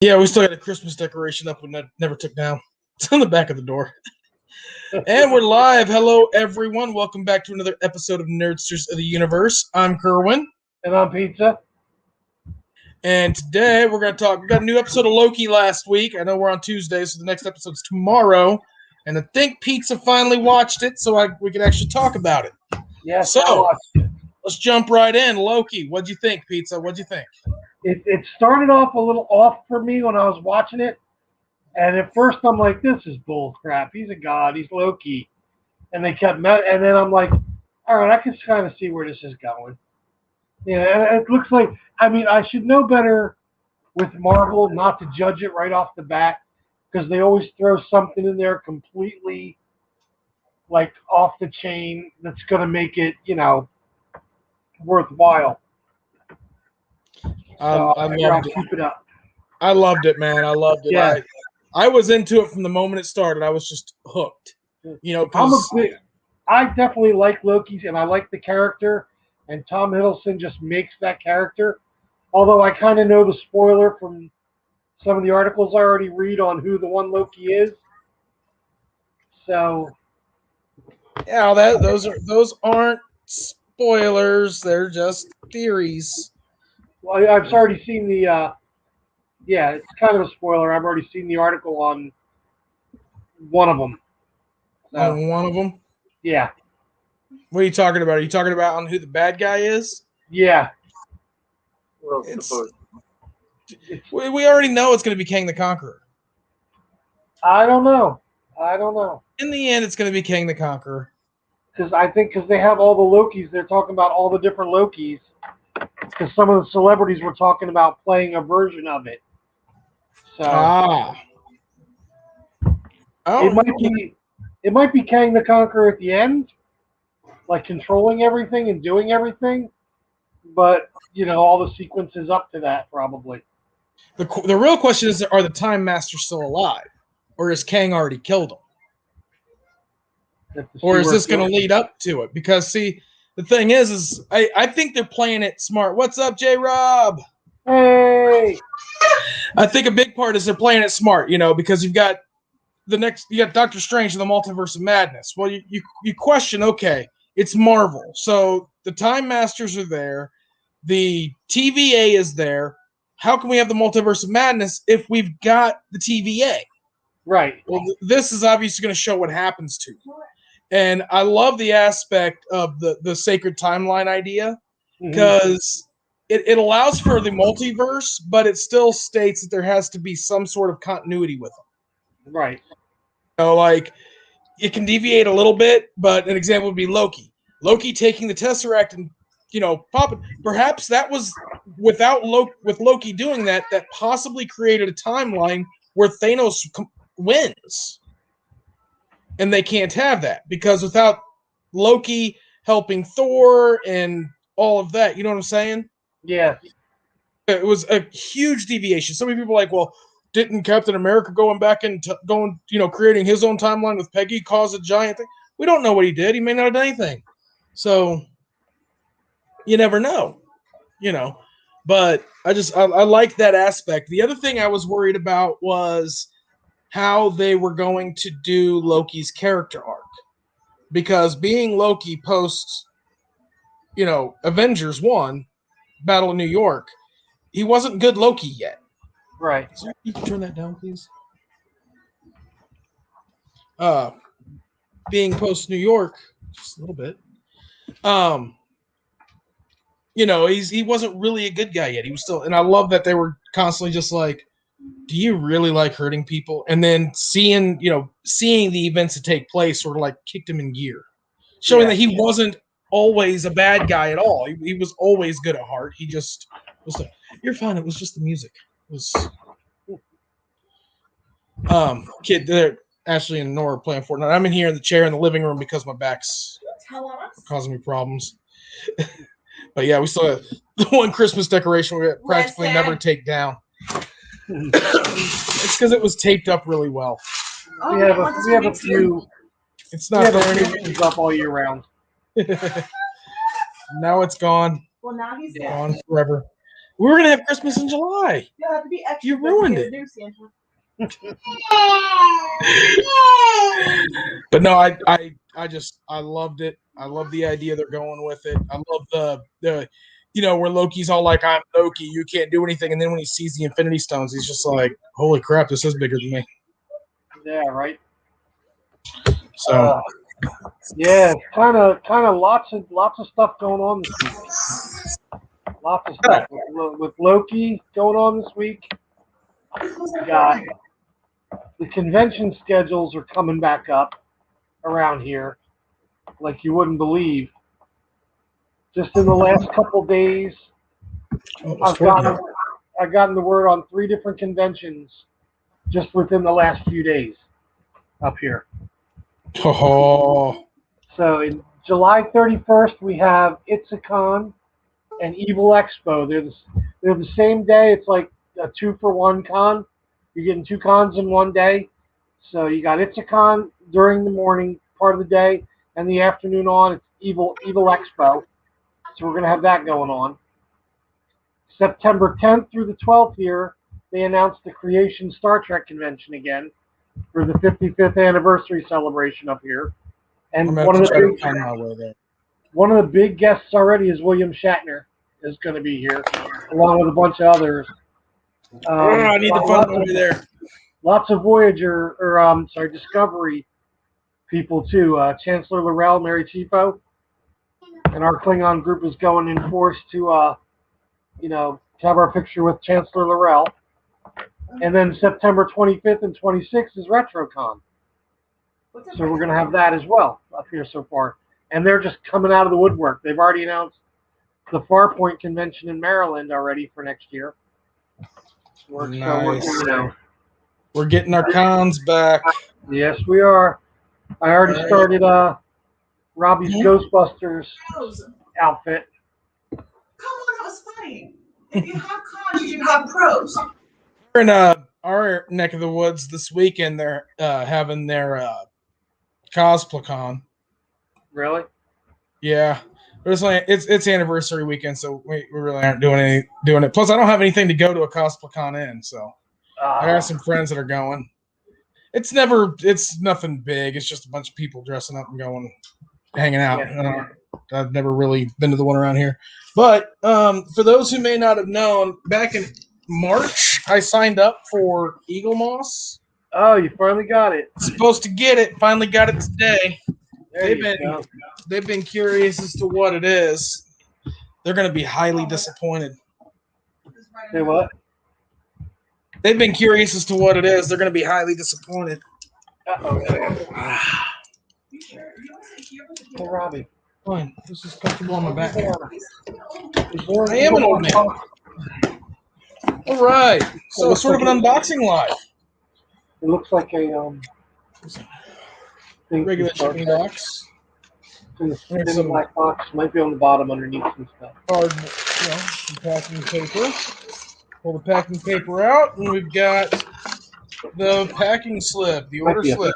Yeah, we still got a Christmas decoration up we never took down. It's on the back of the door. And we're live. Hello, everyone. Welcome back to another episode of Nerdsters of the Universe. I'm Kerwin. And on pizza. And today we're going to talk. We got a new episode of Loki last week. I know we're on Tuesday, so the next episode's tomorrow. And I think Pizza finally watched it, so we can actually talk about it. Yes, So, let's jump right in. Loki, what'd you think, Pizza? What'd you think? It started off a little off for me when I was watching it. And at first I'm like, this is bull crap. He's a god. He's Loki. And they kept and then I'm like, all right, I can kind of see where this is going. Yeah, and it looks like, I should know better with Marvel not to judge it right off the bat because they always throw something in there completely like off the chain that's going to make it, worthwhile. So I loved it. Keep it up. I loved it, man. I loved it. Yeah. I was into it from the moment it started. I was just hooked. I definitely like Loki's, and I like the character, and Tom Hiddleston just makes that character. Although I kind of know the spoiler from some of the articles I already read on who the one Loki is. So, yeah, those aren't spoilers. They're just theories. well, I've already seen the. Yeah, it's kind of a spoiler. I've already seen the article on one of them. So, on one of them? Yeah. What are you talking about? Are you talking about on who the bad guy is? Yeah. We already know it's going to be Kang the Conqueror. I don't know. In the end, it's going to be Kang the Conqueror. Because they have all the Lokis. They're talking about all the different Lokis. Because some of the celebrities were talking about playing a version of it. So it might be Kang the Conqueror at the end, like controlling everything and doing everything. But all the sequences up to that probably. The real question is: are the Time Masters still alive, or is Kang already killed them? Or is this going to lead up to it? Because see, the thing is I think they're playing it smart. What's up, J-Rob? Hey. I think a big part is they're playing it smart, because you got Doctor Strange and the Multiverse of Madness. Well, you question, okay, it's Marvel, so the Time Masters are there, the TVA is there. How can we have the Multiverse of Madness if we've got the TVA? Right. Well, this is obviously going to show what happens to you. And I love the aspect of the sacred timeline idea because it allows for the multiverse, but it still states that there has to be some sort of continuity with them. Right. Like it can deviate a little bit, but an example would be Loki. Loki taking the Tesseract and popping. Perhaps that was with Loki doing that possibly created a timeline where Thanos wins. And they can't have that because without Loki helping Thor and all of that, you know what I'm saying? Yeah. It was a huge deviation. So many people are like, well, didn't Captain America going back and creating his own timeline with Peggy cause a giant thing? We don't know what he did. He may not have done anything. So you never know, But I like that aspect. The other thing I was worried about was how they were going to do Loki's character arc. Because being Loki post, Avengers 1, Battle of New York, he wasn't good Loki yet. Right. So you can turn that down, please. Being post New York, just a little bit. He wasn't really a good guy yet. He was still, and I love that they were constantly just like, do you really like hurting people? And then seeing the events that take place sort of like kicked him in gear, showing that he wasn't always a bad guy at all. He was always good at heart. He just was like, you're fine. It was just the music. It was kid there. Ashley and Nora playing Fortnite. I'm in here in the chair in the living room because my back's causing me problems. But yeah, we still have the one Christmas decoration we practically never take down. It's because it was taped up really well. We have a few. It's not there anymore. Up all year round. Now it's gone. Well, now he's gone forever. We were gonna have Christmas in July. You'll have to be extra. You ruined it. But no, I loved it. I love the idea they're going with it. I love the where Loki's all like, I'm Loki, you can't do anything, and then when he sees the Infinity Stones, he's just like, holy crap, this is bigger than me. Yeah, right. So yeah, kind of lots of stuff going on this week. Lots of stuff with Loki going on this week. We got the convention schedules are coming back up around here, like you wouldn't believe. Just in the last couple days, I've gotten the word on 3 different conventions just within the last few days up here. Oh. So in July 31st, we have ItzaCon and Evil Expo. They're the same day. It's like a 2-for-1 con. You're getting 2 cons in one day. So you got ItzaCon during the morning part of the day, and the afternoon on it's Evil Expo. So we're going to have that going on. September 10th through the 12th here, they announced the Creation Star Trek convention again for the 55th anniversary celebration up here. And one of the big guests already is William Shatner is going to be here, along with a bunch of others. I need to find over there. Lots of Voyager, Discovery people too. Chancellor Laurel, Mary Chieffo, and our Klingon group is going in force to, have our picture with Chancellor Laurel. And then September 25th and 26th is RetroCon. So we're going to have that as well up here so far. And they're just coming out of the woodwork. They've already announced the Farpoint convention in Maryland already for next year. Nice. We're getting our cons back. Yes, we are. I already started Robbie's Ghostbusters outfit. Come on, it was funny. If you have cons, you can have pros. We're in our neck of the woods this weekend. They're having their Cosplaycon. Really? Yeah. It's anniversary weekend, so we really aren't doing it. Plus, I don't have anything to go to a Cosplaycon in, so I got some friends that are going. It's nothing big. It's just a bunch of people dressing up and going, hanging out. Yeah. I've never really been to the one around here. But for those who may not have known, back in March, I signed up for Eaglemoss. Oh, you finally got it. Supposed to get it. Finally got it today. They've been curious as to what it is. They're going to be highly disappointed. Say what? They've been curious as to what it is. They're going to be highly disappointed. Uh-oh. Hey, Robbie. Fine. This is comfortable on my back. I am an old man. All right. So sort of an unboxing live. It looks like a regular shipping box. It's in the black box. Might be on the bottom underneath some stuff. Hard, some packing paper. Pull the packing paper out, and we've got the packing slip, the order slip.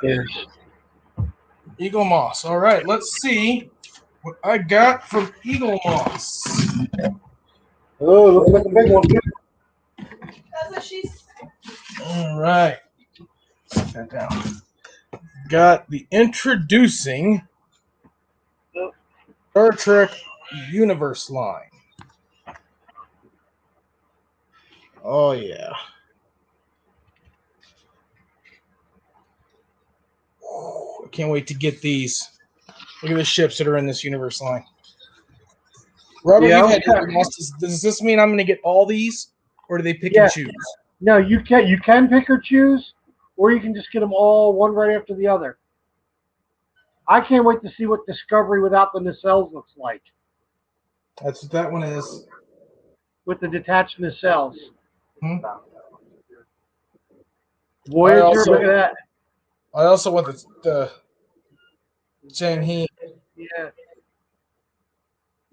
Eaglemoss. All right, let's see what I got from Eaglemoss. Oh, looks like a big one. That's what she said. All right. Set that down. Got the introducing Star Trek Universe line. Oh, yeah. I can't wait to get these. Look at the ships that are in this universe line. Robert, you've had does this mean I'm going to get all these, or do they pick and choose? No, you can pick or choose, or you can just get them all one right after the other. I can't wait to see what Discovery without the nacelles looks like. That's what that one is. With the detached nacelles. Voyager, look at that. I also want the Janhe. Yeah.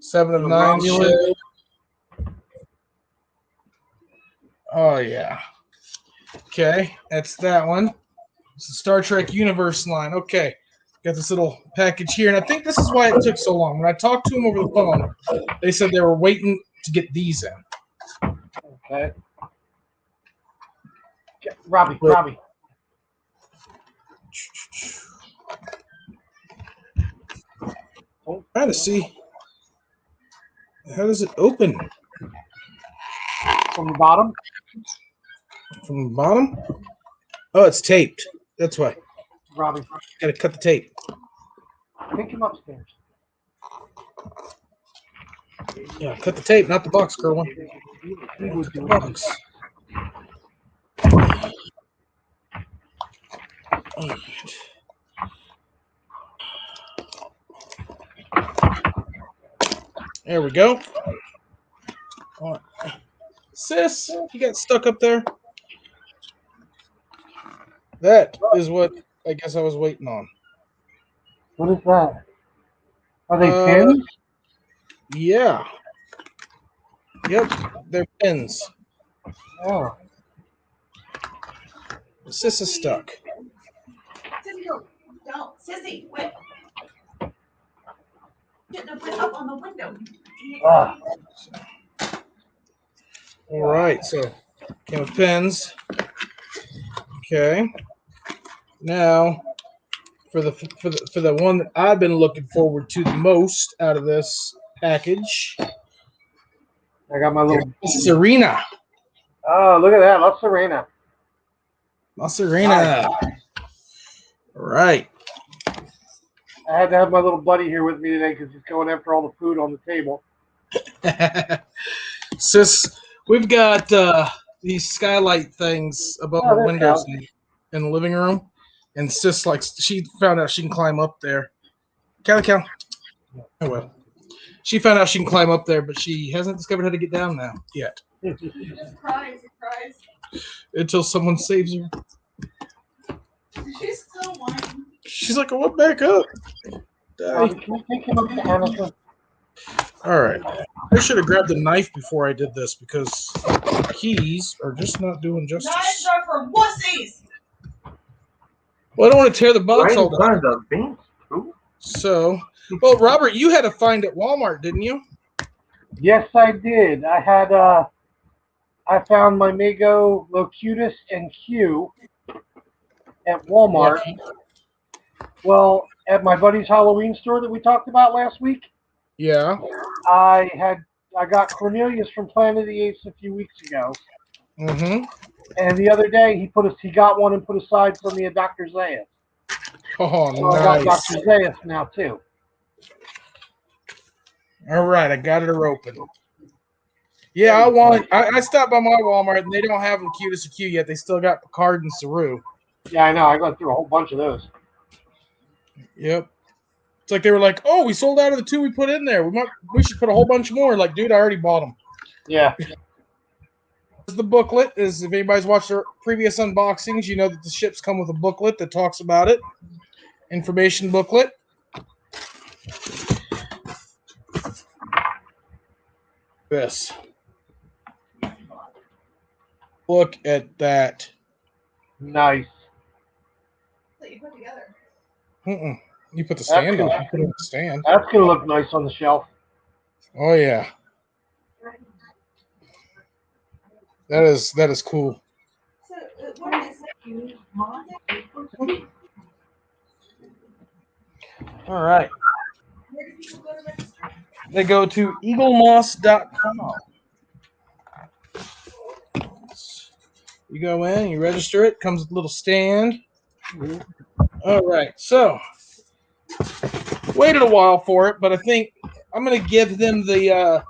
7 of 9 ship. Oh, yeah. Okay, that's that one. It's the Star Trek Universe line. Okay, got this little package here, and I think this is why it took so long. When I talked to them over the phone, they said they were waiting to get these in. Okay. Robbie. Oh, Trying to see, how does it open from the bottom. from the bottom? Oh, it's taped. That's why. Robbie, Got to cut the tape. take him upstairs. Yeah, cut the tape, not the box, Kerwin. He would Cut the do it. box. All right. There we go. All right. Sis, you got stuck up there. That is what I guess I was waiting on. What is that? Are they Uh, pins? Yeah. Yep. They're pins. Oh. Sis is stuck. Sissy, go. Don't. Sissy, wait. Shouldn't have put up on the window. Ah. All right. So came with pins. Okay. Now for the one that I've been looking forward to the most out of this package, I got my little. Serena. Oh, look at that. La Serena. La Serena. All right. I had to have my little buddy here with me today because he's going after all the food on the table. Sis, we've got these skylight things above Oh, our there's windows Cal. in the living room, and Sis she found out she can climb up there. Cal. Oh well. She found out she can climb up there, but she hasn't discovered how to get down now yet. He just cries. He cries. Until someone saves her. She's still whining. She's like, I went back up. Can you take him up to Anderson? All right. I should have grabbed a knife before I did this because the keys are just not doing Knives justice. are for wussies. Well, I don't want to tear the box all down. the beans too. So, well, Robert, you had a find at Walmart, didn't you? Yes, I did. I found my Mego Locutus and Q at Walmart. Lucky. Well, at my buddy's Halloween store that we talked about last week, Yeah. I got Cornelius from Planet of the Apes a few weeks ago, Mm-hmm. and the other day he got one and put aside for me a Dr. Zayas. Oh, So I got nice. Dr. Zayas now too. All right, I got her open. Yeah, I stopped by my Walmart and they don't have Locutus or Q yet. They still got Picard and Saru. Yeah, I know. I got through a whole bunch of those. Yep. It's like they were like, "Oh, we sold out of the two we put in there. We should put a whole bunch more." Like, dude, I already bought them. Yeah. The booklet is, if anybody's watched our previous unboxings, you know that the ships come with a booklet that talks about it. Information booklet. This. Look at that. Nice. That you put together. Mm-mm. You put the stand up. You put it on the stand. That's gonna look nice on the shelf. Oh yeah. That is cool. So, what is it? All right. Where do people go to register? They go to eaglemoss.com. You go in, you register it, comes with a little stand. All right, so waited a while for it, but I think I'm gonna give them the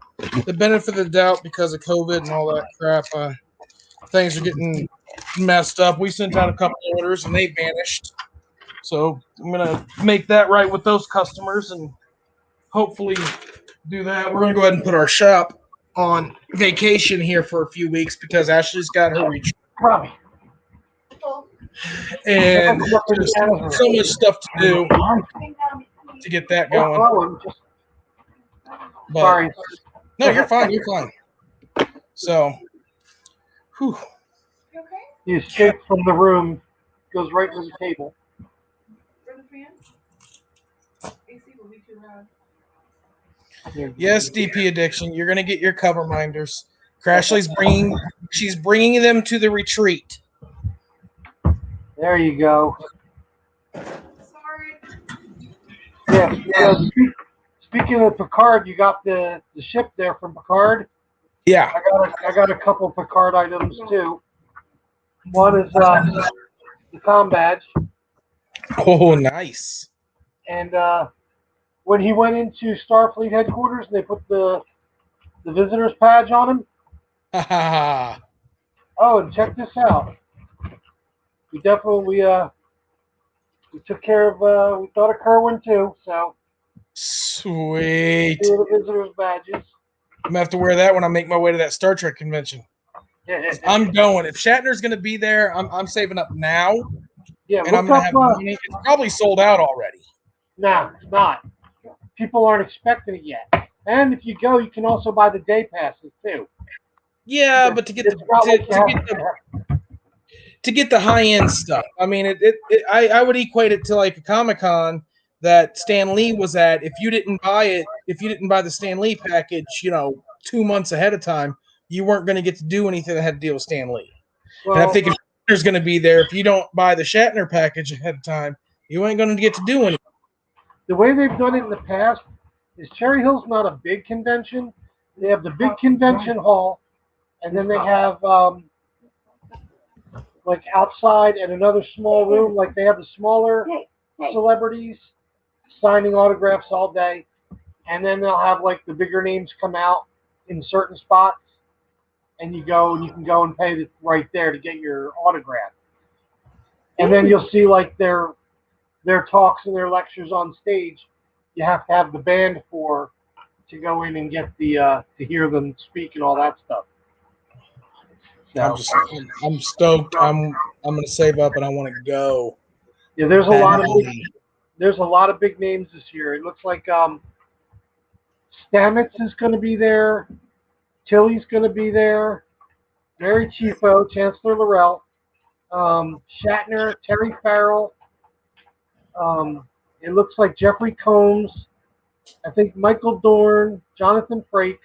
benefit of the doubt because of COVID and all that crap. Things are getting messed up. We sent out a couple orders and they vanished, so I'm gonna make that right with those customers and hopefully do that. We're gonna go ahead and put our shop on vacation here for a few weeks because Ashley's got her retreat Robbie. and just so much stuff to do to get that going. But, Sorry. no, you're fine. You're fine. So, whew. You okay? He escaped from the room, goes right to the table. For the fan? AC will be too loud. Yes, DP addiction. You're gonna get your cover minders. Crashly's bringing. She's bringing them to the retreat. There you go. Sorry. Yeah. Speaking of Picard, you got the ship there from Picard. Yeah. I got a couple Picard items too. One is the comm badge, Oh, nice. and when he went into Starfleet headquarters, they put the visitor's badge on him. Ha ha ha. Oh, and check this out. We definitely we took care of we thought of Kerwin too. So Sweet. two of the visitors badges. I'm gonna have to wear that when I make my way to that Star Trek convention. I'm going. If Shatner's gonna be there, I'm saving up now, Yeah, and I'm look gonna up. have money. It's probably sold out already. No, it's not. People aren't expecting it yet. And if you go, you can also buy the day passes too. Yeah, but to get the high end stuff, I mean, I would equate it to like a Comic-Con that Stan Lee was at. If you didn't buy the Stan Lee package, 2 months ahead of time, you weren't going to get to do anything that had to deal with Stan Lee. Well, And I think if Shatner's going to be there, if you don't buy the Shatner package ahead of time, you ain't going to get to do anything. the way they've done it in the past is Cherry Hill's not a big convention. They have the big convention hall, and then they have like outside and another small room. Like they have the smaller celebrities signing autographs all day, and then they'll have like the bigger names come out in certain spots, and you can go and pay right there to get your autograph. And then you'll see like their talks and their lectures on stage. You have to have the band to go in and get to hear them speak and all that stuff. So, I'm stoked. I'm going to save up and I want to go. yeah, there's a lot of big names this year. It looks like Stamets is going to be there. Tilly's going to be there. Mary Chieffo, Chancellor Laurel, Shatner, Terry Farrell. It looks like Jeffrey Combs. I think Michael Dorn, Jonathan Frakes.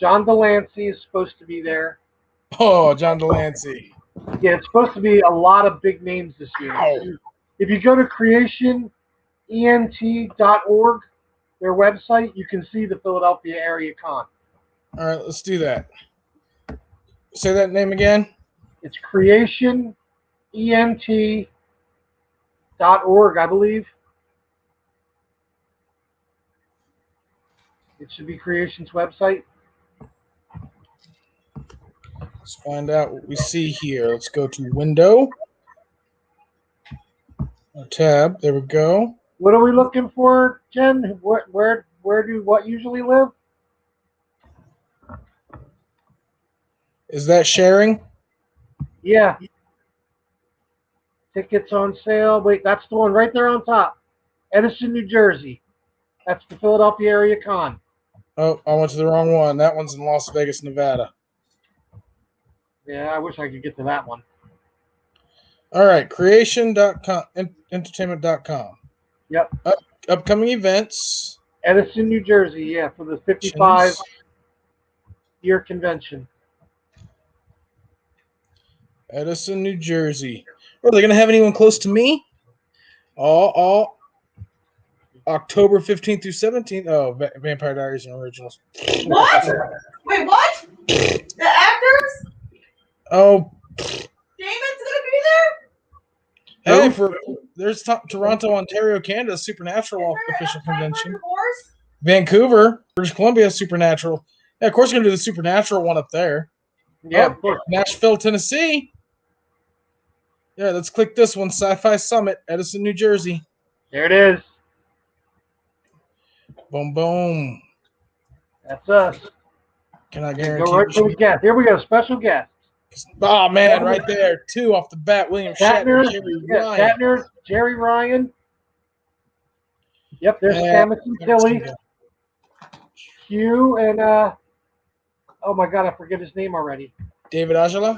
John Delancey is supposed to be there. Oh, John Delancey. Yeah, it's supposed to be a lot of big names this year. Wow. If you go to creationent.org, their website, you can see the Philadelphia Area Con. All right, let's do that. Say that name again. It's creationent.org, I believe. It should be Creation's website. Let's find out what we see here. Let's go to Window. Tab. There we go. What are we looking for, Jen? Where do what usually live? Is that sharing? Yeah. Tickets on sale. Wait, that's the one right there on top. Edison, New Jersey. That's the Philadelphia Area Con. Oh, I went to the wrong one. That one's in Las Vegas, Nevada. Yeah, I wish I could get to that one. All right, creation.com, entertainment.com. Yep. Upcoming events. Edison, New Jersey, yeah, for the 55-year convention. Edison, New Jersey. Are they going to have anyone close to me? All October 15th through 17th. Oh, Vampire Diaries and Originals. What? Wait, what? The actors? Oh. Damon's gonna be there? Hey, there's Toronto, Ontario, Canada, Supernatural official convention. Vancouver, British Columbia, Supernatural. Yeah, of course, we're going to do the Supernatural one up there. Yeah, of course. Nashville, Tennessee. Yeah, let's click this one. Sci-Fi Summit, Edison, New Jersey. There it is. Boom, boom. That's us. Can I guarantee? Go right to the guest. Here we go. Special guest. Oh man, right there, 2 off the bat. William Shatner, Jerry Ryan. Yep, there's Stamets and Tilly. Hugh and oh my God, I forget his name already. David Ajala.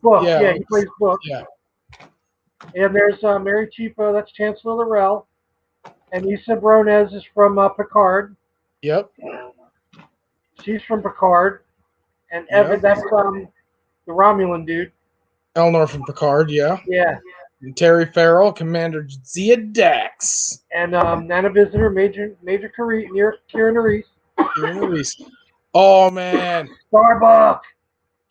Book. Yeah. Yeah, he plays Book. Yeah. And there's Mary Chieffo. That's Chancellor Laurel. And Issa Brones is from Picard. Yep. She's from Picard. And Yep. Evan, that's the Romulan dude. Eleanor from Picard, yeah. Yeah. And Terry Farrell, Commander Zia Dax. And Nana Visitor, Major Kira Nerys. Kieran Reese. Oh, man. Starbuck.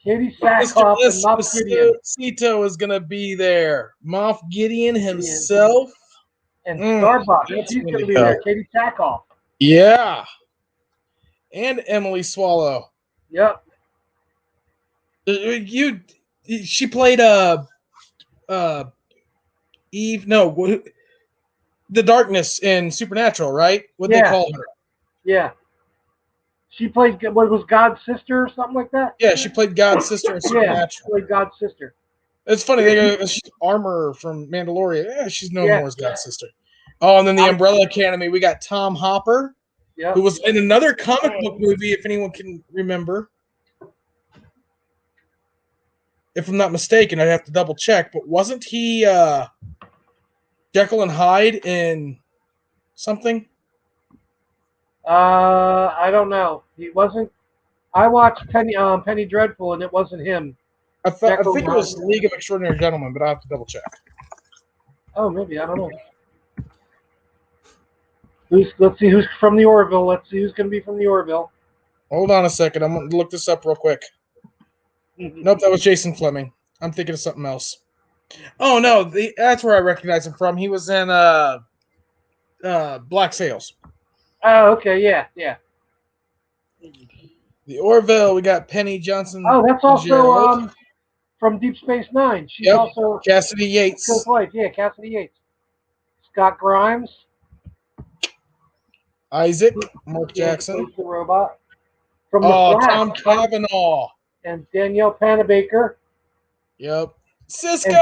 Katie Mr. Sackhoff and Moff Gideon. Esposito is going to be there. Moff Gideon himself. And Starbuck. that's She's gonna going to be go. there. Katie Sackhoff. Yeah. And Emily Swallow. Yep. She played Eve. No, the Darkness in Supernatural, right? What they call her? Yeah. She played what was God's sister or something like that. Yeah, she played God's sister in Supernatural. Yeah, she played God's sister. It's funny. They go, she's Armor from Mandalorian. Yeah, she's known more as God's sister. Oh, and then the Umbrella Academy. We got Tom Hopper, who was in another comic book movie, if anyone can remember. If I'm not mistaken, I'd have to double check. But wasn't he Jekyll and Hyde in something? I don't know. He wasn't. I watched Penny Dreadful, and it wasn't him. I think it was League of Extraordinary Gentlemen, but I have to double check. Oh, maybe, I don't know. Let's see who's from the Orville. Let's see who's going to be from the Orville. Hold on a second. I'm going to look this up real quick. Nope, that was Jason Fleming. I'm thinking of something else. Oh no, that's where I recognize him from. He was in Black Sails. Oh, okay, yeah. The Orville. We got Penny Johnson. Oh, that's also from Deep Space Nine. She's also Cassidy Yates. Yeah, Cassidy Yates. Scott Grimes. Isaac. Mark Jackson. The robot. From the Flash, Tom Cavanaugh. And Danielle Panabaker. Yep. Cisco.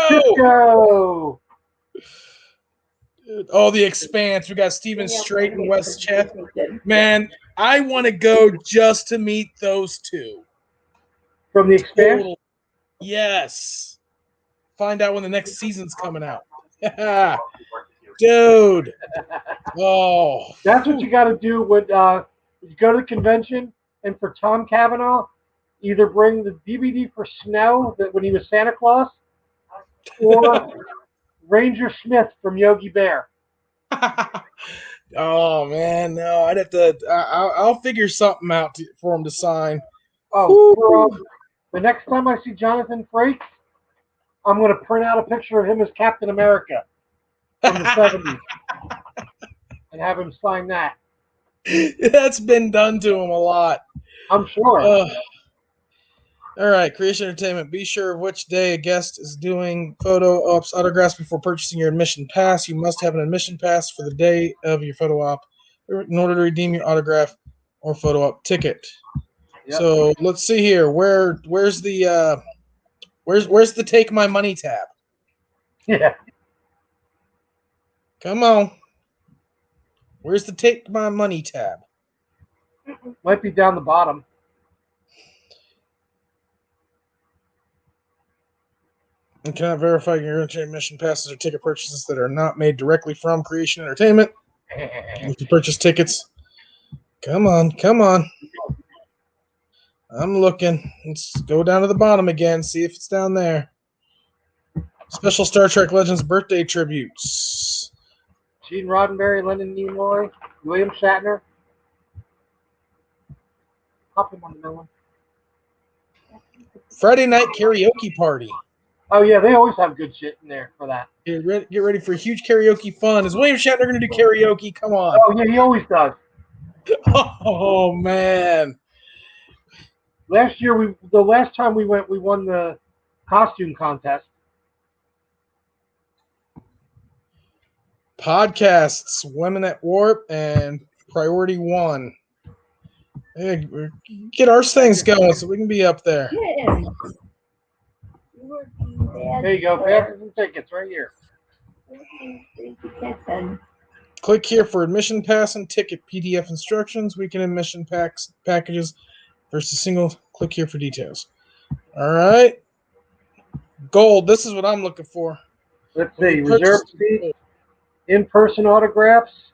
Oh, The Expanse. We got Stephen Strait and Wes Chet. Man, I want to go just to meet those two. From The Expanse? Yes. Find out when the next season's coming out. Dude. Oh. That's what you got to do when you go to the convention, and for Tom Cavanaugh, either bring the DVD for Snow, that when he was Santa Claus, or Ranger Smith from Yogi Bear. Oh man, no! I'd have to. I'll figure something out for him to sign. Oh, the next time I see Jonathan Frakes, I'm going to print out a picture of him as Captain America from the 70s and have him sign that. That's been done to him a lot. I'm sure. All right, Creation Entertainment. Be sure of which day a guest is doing photo ops, autographs before purchasing your admission pass. You must have an admission pass for the day of your photo op in order to redeem your autograph or photo op ticket. Yep. So let's see here. Where's the Take My Money tab? Yeah. Come on. Where's the Take My Money tab? Might be down the bottom. You cannot verify your admission passes or ticket purchases that are not made directly from Creation Entertainment. If you purchase tickets, come on. I'm looking. Let's go down to the bottom again, see if it's down there. Special Star Trek Legends birthday tributes. Gene Roddenberry, Leonard Nimoy, William Shatner. Pop him on the melon. Friday night karaoke party. Oh, yeah, they always have good shit in there for that. Get ready for huge karaoke fun. Is William Shatner going to do karaoke? Come on. Oh, yeah, he always does. Oh, man. The last time we went, we won the costume contest. Podcasts, Women at Warp, and Priority One. Hey, get our things going so we can be up there. Yeah. There you go. Passes and tickets right here. Click here for admission pass and ticket PDF instructions, weekend admission packages versus single. Click here for details. All right. Gold. This is what I'm looking for. Let's see. Reserve seat. In-person autographs.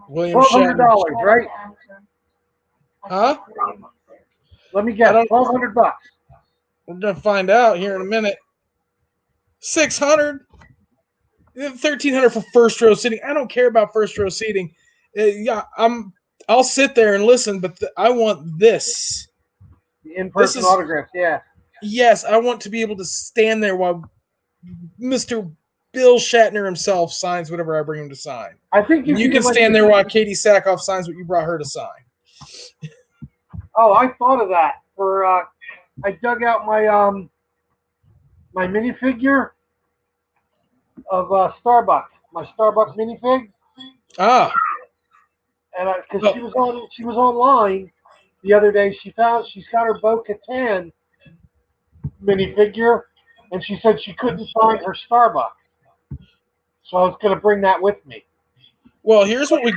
William Shatner. $1,200, right? Huh? Let me I guess. don't. $1,200. We're gonna find out here in a minute. 600. 1,300 for first row seating. I don't care about first row seating. Yeah, I'll sit there and listen, but I want this. The This in-person is autographs. Yeah. yes. I want to be able to stand there while Mr. Bill Shatner himself signs whatever I bring him to sign. I think And if you you can get like stand there while Katie Sackhoff signs what you brought her to sign. Oh, I thought of that. For I dug out my minifigure of Starbucks, my Starbucks minifig, Ah, and because well, she was online the other day. She's got her Bo Katan minifigure, and she said she couldn't find her Starbucks, so I was going to bring that with me. well, here's what we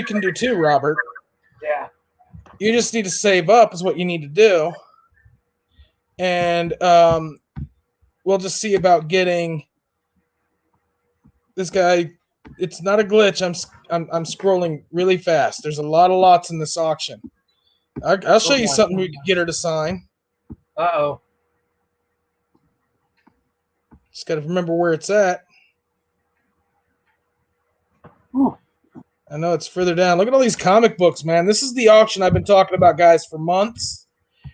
can do too, Robert. Yeah. You just need to save up is what you need to do, and we'll just see about getting this guy. It's not a glitch. I'm scrolling really fast. There's a lot of lots in this auction. I'll show you something we could get her to sign. Uh-oh. Just got to remember where it's at. Whew. I know it's further down. Look at all these comic books, man. This is the auction I've been talking about, guys, for months.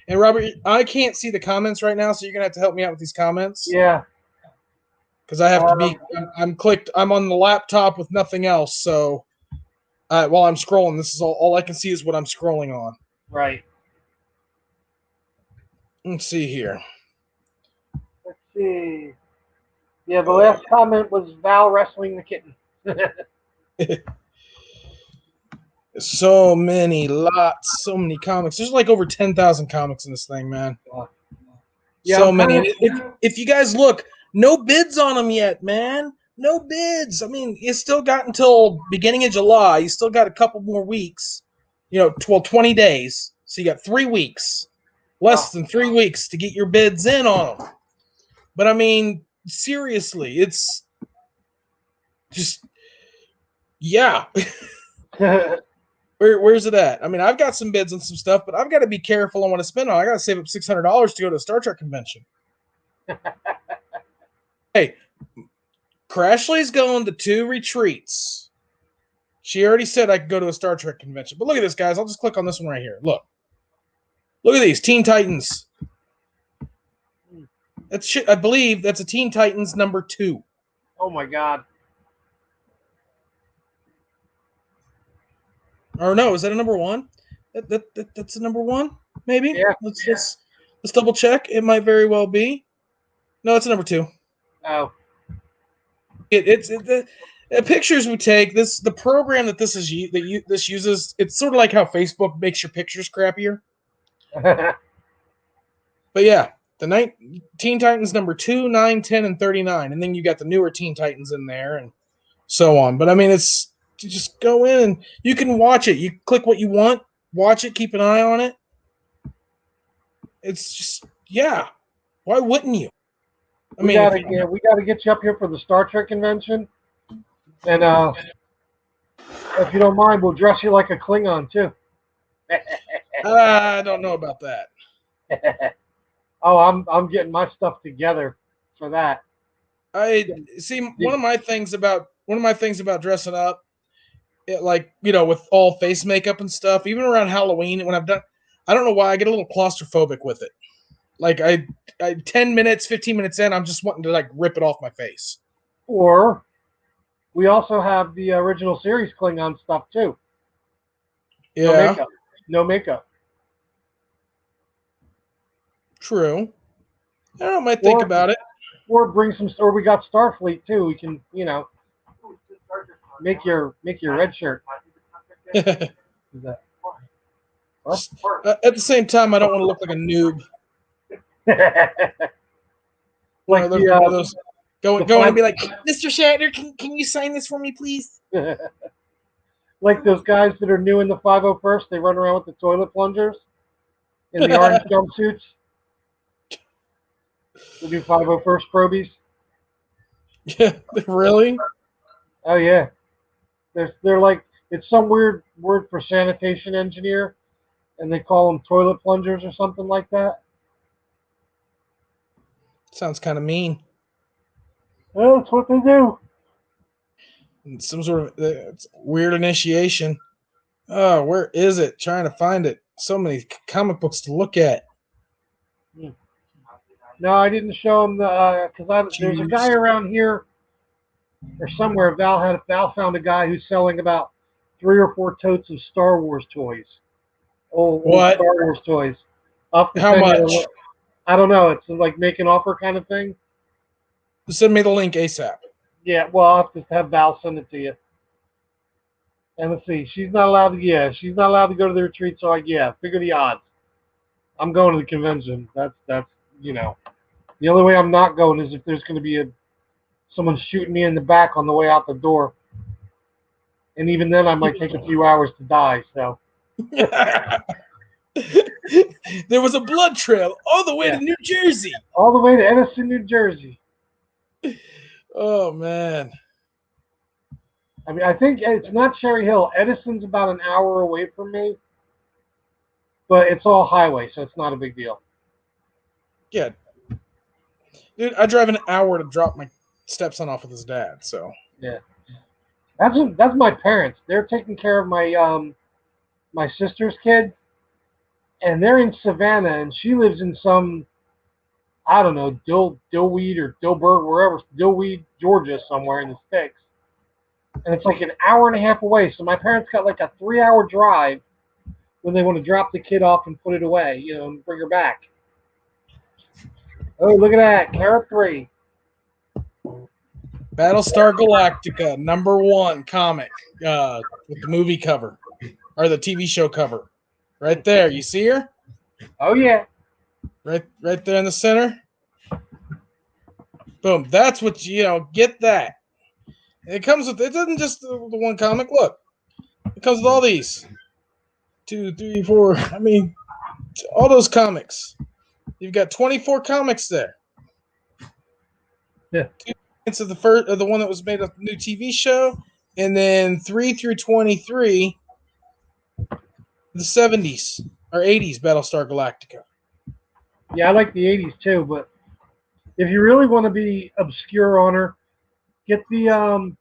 And Robert, I can't see the comments right now, so you're gonna have to help me out with these comments. Yeah. Because I have to be. I'm clicked. I'm on the laptop with nothing else. So while I'm scrolling, this is all I can see is what I'm scrolling on. Right. Let's see here. Let's see. Yeah, the last comment was Val wrestling the kitten. So many lots, so many comics. There's like over 10,000 comics in this thing, man. Yeah, So many. And if you guys look, no bids on them yet, man. No bids. I mean, you still got until beginning of July. You still got a couple more weeks. 20 days. So you got 3 weeks. Less than 3 weeks to get your bids in on them. But I mean, seriously, it's just yeah. Where's it at? I mean, I've got some bids on some stuff, but I've got to be careful on what I spend on. I got to save up $600 to go to a Star Trek convention. Hey, Crashly's going to 2 retreats. She already said I could go to a Star Trek convention. But look at this, guys. I'll just click on this one right here. Look at these Teen Titans. That's shit. I believe that's a Teen Titans number 2. Oh my God. Or no, is that a number 1? That's a number 1, maybe. Yeah. Let's double check. It might very well be. No, it's a number 2. Oh. The pictures we take. The program that this uses. It's sort of like how Facebook makes your pictures crappier. But yeah, the Teen Titans number 2, 9, 10, and 39, and then you got the newer Teen Titans in there, and so on. But I mean, it's you just go in and you can watch it. You click what you want, watch it, keep an eye on it. It's just why wouldn't you? We gotta get you up here for the Star Trek convention, and if you don't mind, we'll dress you like a Klingon too. I don't know about that. Oh, I'm getting my stuff together for that. I see one of my things about dressing up, with all face makeup and stuff, even around Halloween when I've done, I don't know why I get a little claustrophobic with it. Like I 10 minutes, 15 minutes in, I'm just wanting to like rip it off my face. Or we also have the original series Klingon stuff too. Yeah. No makeup. True. I don't know, I might think about it. Or we got Starfleet too. We can, make your red shirt. At the same time, I don't want to look like a noob. Like those going and be like, Mr. Shatner, can you sign this for me, please? Like those guys that are new in the 501st, they run around with the toilet plungers in the orange jumpsuits. They do 501st probies. Yeah, really? Oh yeah, they're like It's some weird word for sanitation engineer, and they call them toilet plungers or something like that. Sounds kind of mean. Well, that's what they do. Some sort of weird initiation. Oh, where is it? Trying to find it. So many comic books to look at. No, I didn't show him the because there's a guy Jeez. around here or somewhere. Val found a guy who's selling about 3 or 4 totes of Star Wars toys, old What? Star Wars toys. I'll have to How send you much? I don't know. It's like make an offer kind of thing. Send me the link ASAP. Yeah, well, I'll have to have Val send it to you. And let's see, she's not allowed to. Yeah, she's not allowed to go to the retreat. So figure the odds. I'm going to the convention. That's the only way I'm not going is if there's going to be someone shooting me in the back on the way out the door. And even then, I might take a few hours to die. So There was a blood trail all the way to New Jersey. all the way to Edison, New Jersey. Oh man. I mean, I think it's not Cherry Hill. Edison's about an hour away from me, but it's all highway, so it's not a big deal. Yeah. Dude, I drive an hour to drop my stepson off with his dad, so Yeah, that's my parents. They're taking care of my sister's kid, and they're in Savannah, and she lives in some, I don't know, Dillweed or Dillburg, wherever, Dillweed, Georgia, somewhere in the sticks. And it's like an hour and a half away. So my parents got like a 3-hour drive when they want to drop the kid off and put it away, and bring her back. Oh, look at that. Carrot 3. Battlestar Galactica #1 comic with the movie cover or the TV show cover. Right there. You see her? Oh, yeah. Right there in the center. Boom. That's what get that. It doesn't just the one comic. Look, it comes with all these. 2, 3, 4. I mean, all those comics. You've got 24 comics there. Yeah. 2 of the one that was made of the new TV show, and then 3 through 23, the 70s or 80s Battlestar Galactica. Yeah, I like the 80s too, but if you really want to be obscure on her, get the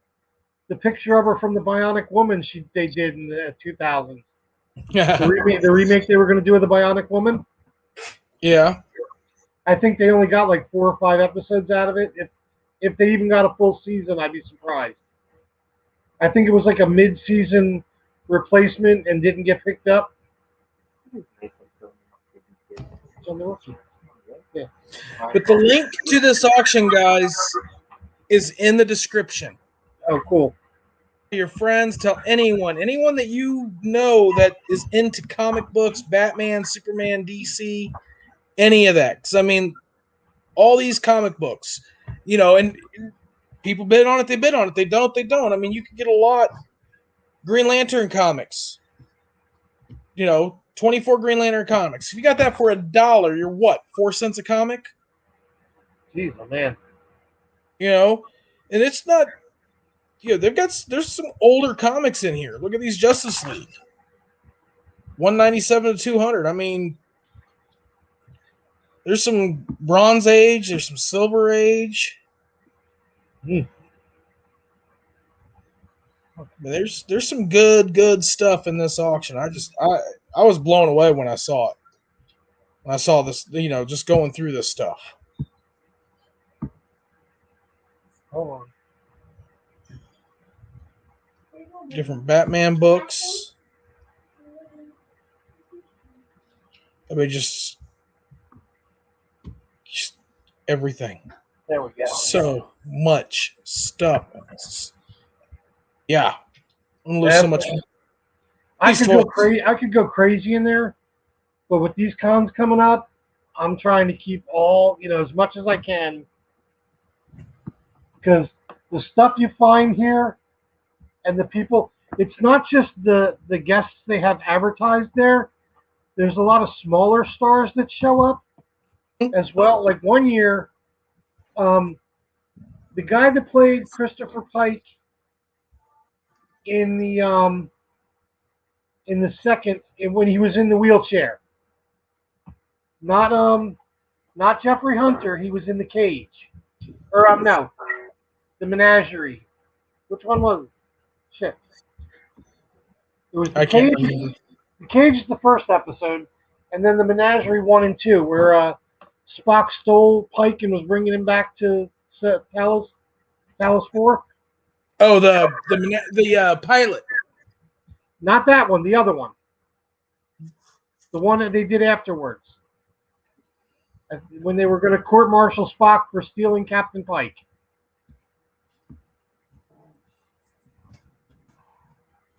picture of her from the Bionic Woman they did in the 2000s. The remake they were going to do of the Bionic Woman. Yeah. I think they only got like 4 or 5 episodes out of it. If they even got a full season, I'd be surprised. I think it was like a mid-season replacement and didn't get picked up. Yeah. But the link to this auction, guys, is in the description. Oh, cool. Your friends, tell anyone that you know that is into comic books, Batman, Superman, DC, any of that. Because I mean, all these comic books, and people bid on it, they bid on it. They don't. I mean, you could get a lot. Green Lantern comics, 24 Green Lantern comics. If you got that for $1, you're what, 4 cents a comic? Jeez, oh man. And it's not. There's some older comics in here. Look at these Justice League. 197 to 200. I mean, there's some Bronze Age. There's some Silver Age. There's some good stuff in this auction. I was blown away when I saw it. When I saw this, just going through this stuff. Hold on. Different Batman books. I mean, just everything. There we go. So much stuff. Yeah. I'm gonna lose so much. I could go crazy in there, but with these cons coming up, I'm trying to keep all, as much as I can, because the stuff you find here and the people, it's not just the guests they have advertised there. There's a lot of smaller stars that show up as well. Like one year, the guy that played Christopher Pike in the in the second when he was in the wheelchair. Not Jeffrey Hunter. He was in the cage. Or no, the menagerie. Which one was it? Shit. It was the I can't cage. remember. The cage is the first episode, and then the menagerie 1 and 2, where Spock stole Pike and was bringing him back to Talos 4. Oh, the pilot. Not that one. The other one. The one that they did afterwards. When they were going to court-martial Spock for stealing Captain Pike.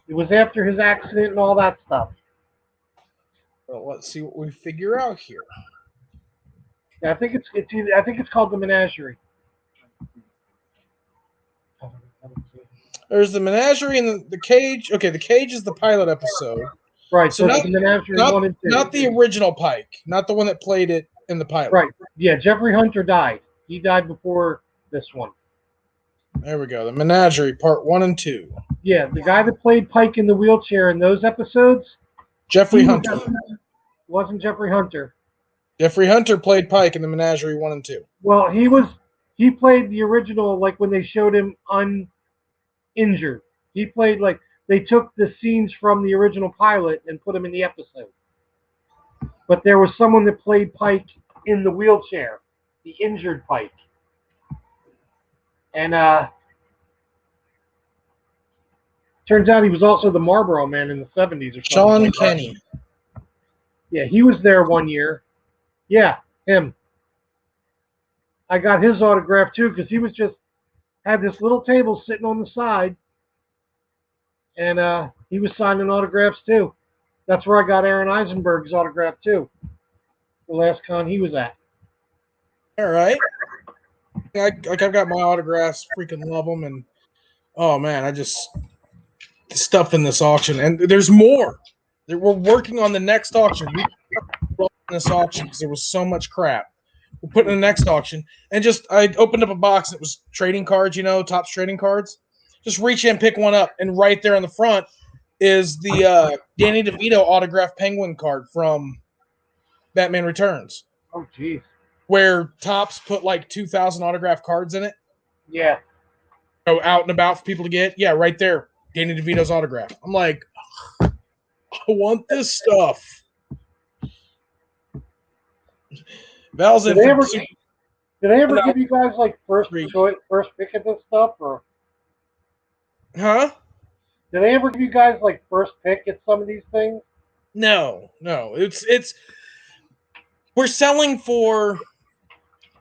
It was after his accident and all that stuff. Well, let's see what we figure out here. Yeah, I think it's called the Menagerie. There's the menagerie and the cage. Okay, the cage is the pilot episode. Right. So So it's the Menagerie 1 and 2. Not the original Pike, not the one that played it in the pilot. Right. Yeah, Jeffrey Hunter died. He died before this one. There we go. The Menagerie, part 1 and 2. Yeah, the guy that played Pike in the wheelchair in those episodes Jeffrey Hunter. wasn't Jeffrey Hunter. Jeffrey Hunter played Pike in the Menagerie 1 and 2. Well, he played the original, like when they showed him uninjured. He played like they took the scenes from the original pilot and put them in the episode. But there was someone that played Pike in the wheelchair, the injured Pike. And turns out he was also the Marlboro Man in the 70s or something. Sean like Kenny. that. Yeah, he was there 1 year. Yeah, him. I got his autograph too because he was had this little table sitting on the side, and he was signing autographs too. That's where I got Aaron Eisenberg's autograph too. The last con he was at. All right. I've got my autographs. Freaking love them, and oh man, the stuff in this auction, and there's more. We're working on the next auction. We this auction because there was so much crap. We'll put in the next auction, and I opened up a box and it was trading cards, Topps trading cards. Just reach in, pick one up, and right there on the front is the Danny DeVito autographed Penguin card from Batman Returns. Oh, jeez. Where Topps put like 2,000 autographed cards in it. Yeah. Out and about for people to get. Yeah, right there. Danny DeVito's autograph. I'm like, I want this stuff. Val's Did they ever give you guys like first pick at this stuff, or? Huh? Did they ever give you guys like first pick at some of these things? No. It's we're selling for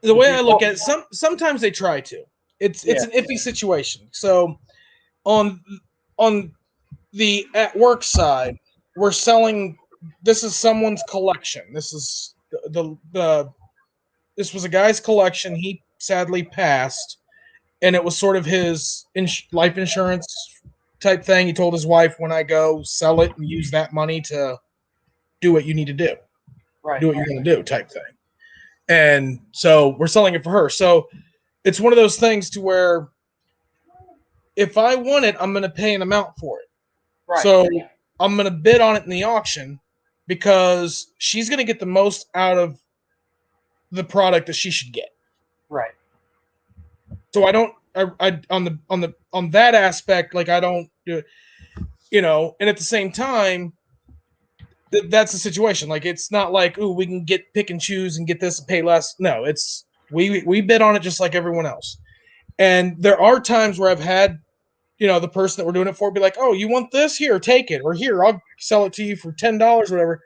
the way I look at it. Sometimes they try to. It's an iffy situation. So on the at work side, we're selling. This is someone's collection. This is this was a guy's collection. He sadly passed, and it was sort of his life insurance type thing. He told his wife, when I go, sell it and use that money to do what you need to do. Right. Do what you're going to do type thing. And so we're selling it for her. So it's one of those things to where if I want it, I'm going to pay an amount for it. Right. So I'm going to bid on it in the auction because she's going to get the most out of the product that she should get. Right. So I don't on that aspect, like I don't do it, and at the same time, that's the situation. Like it's not like, ooh, we can pick and choose and get this and pay less. No, it's we bid on it just like everyone else. And there are times where I've had, the person that we're doing it for be like, oh, you want this? Here, take it. Or here, I'll sell it to you for $10 or whatever.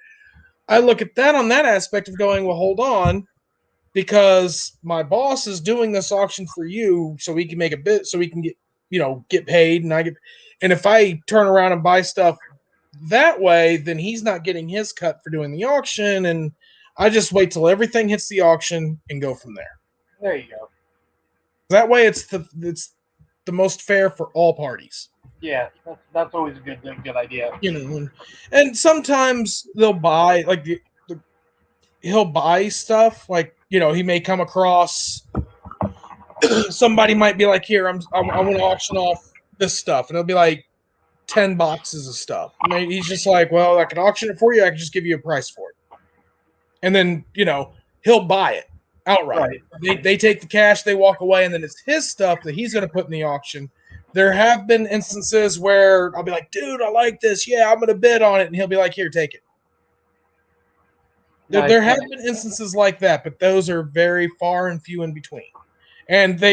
I look at that on that aspect of going, well, hold on, because my boss is doing this auction for you so he can make a bid, so he can get paid, and if I turn around and buy stuff that way, then he's not getting his cut for doing the auction, and I just wait till everything hits the auction and go from there. There you go. That way it's the most fair for all parties. Yeah, that's always a good idea. And sometimes they'll buy, like, he'll buy stuff, like, he may come across somebody might be like, here, I want to auction off this stuff, and it'll be like 10 boxes of stuff. I mean, he's just like, well, I can auction it for you. I can just give you a price for it. And then, he'll buy it outright. Right. They take the cash, they walk away, and then it's his stuff that he's going to put in the auction. There have been instances where I'll be like, dude, I like this. Yeah, I'm going to bid on it. And he'll be like, here, take it. Nice. There have been instances like that, but those are very far and few in between. And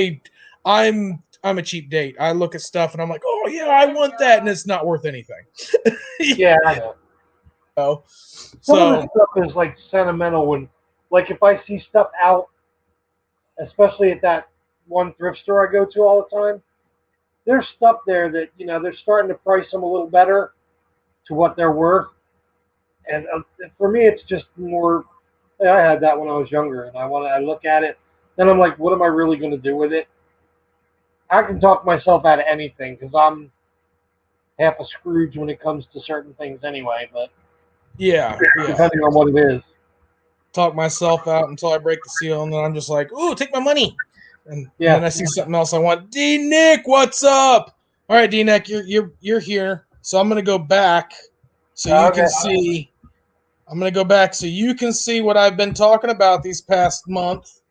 I'm a cheap date. I look at stuff and I'm like, oh yeah, I want that, and it's not worth anything. Yeah, I know. Some of the stuff is like sentimental when, like, if I see stuff out, especially at that one thrift store I go to all the time, there's stuff there that they're starting to price them a little better to what they're worth. And for me, it's just more. I had that when I was younger, and I look at it, then I'm like, what am I really going to do with it? I can talk myself out of anything because I'm half a Scrooge when it comes to certain things anyway. But yeah, depending on what it is, talk myself out until I break the seal, and then I'm just like, ooh, take my money. And then I see something else I want. D Nick, what's up? All right, D Nick, you're here, so I'm gonna go back so you can see. I'm gonna go back so you can see what I've been talking about these past month.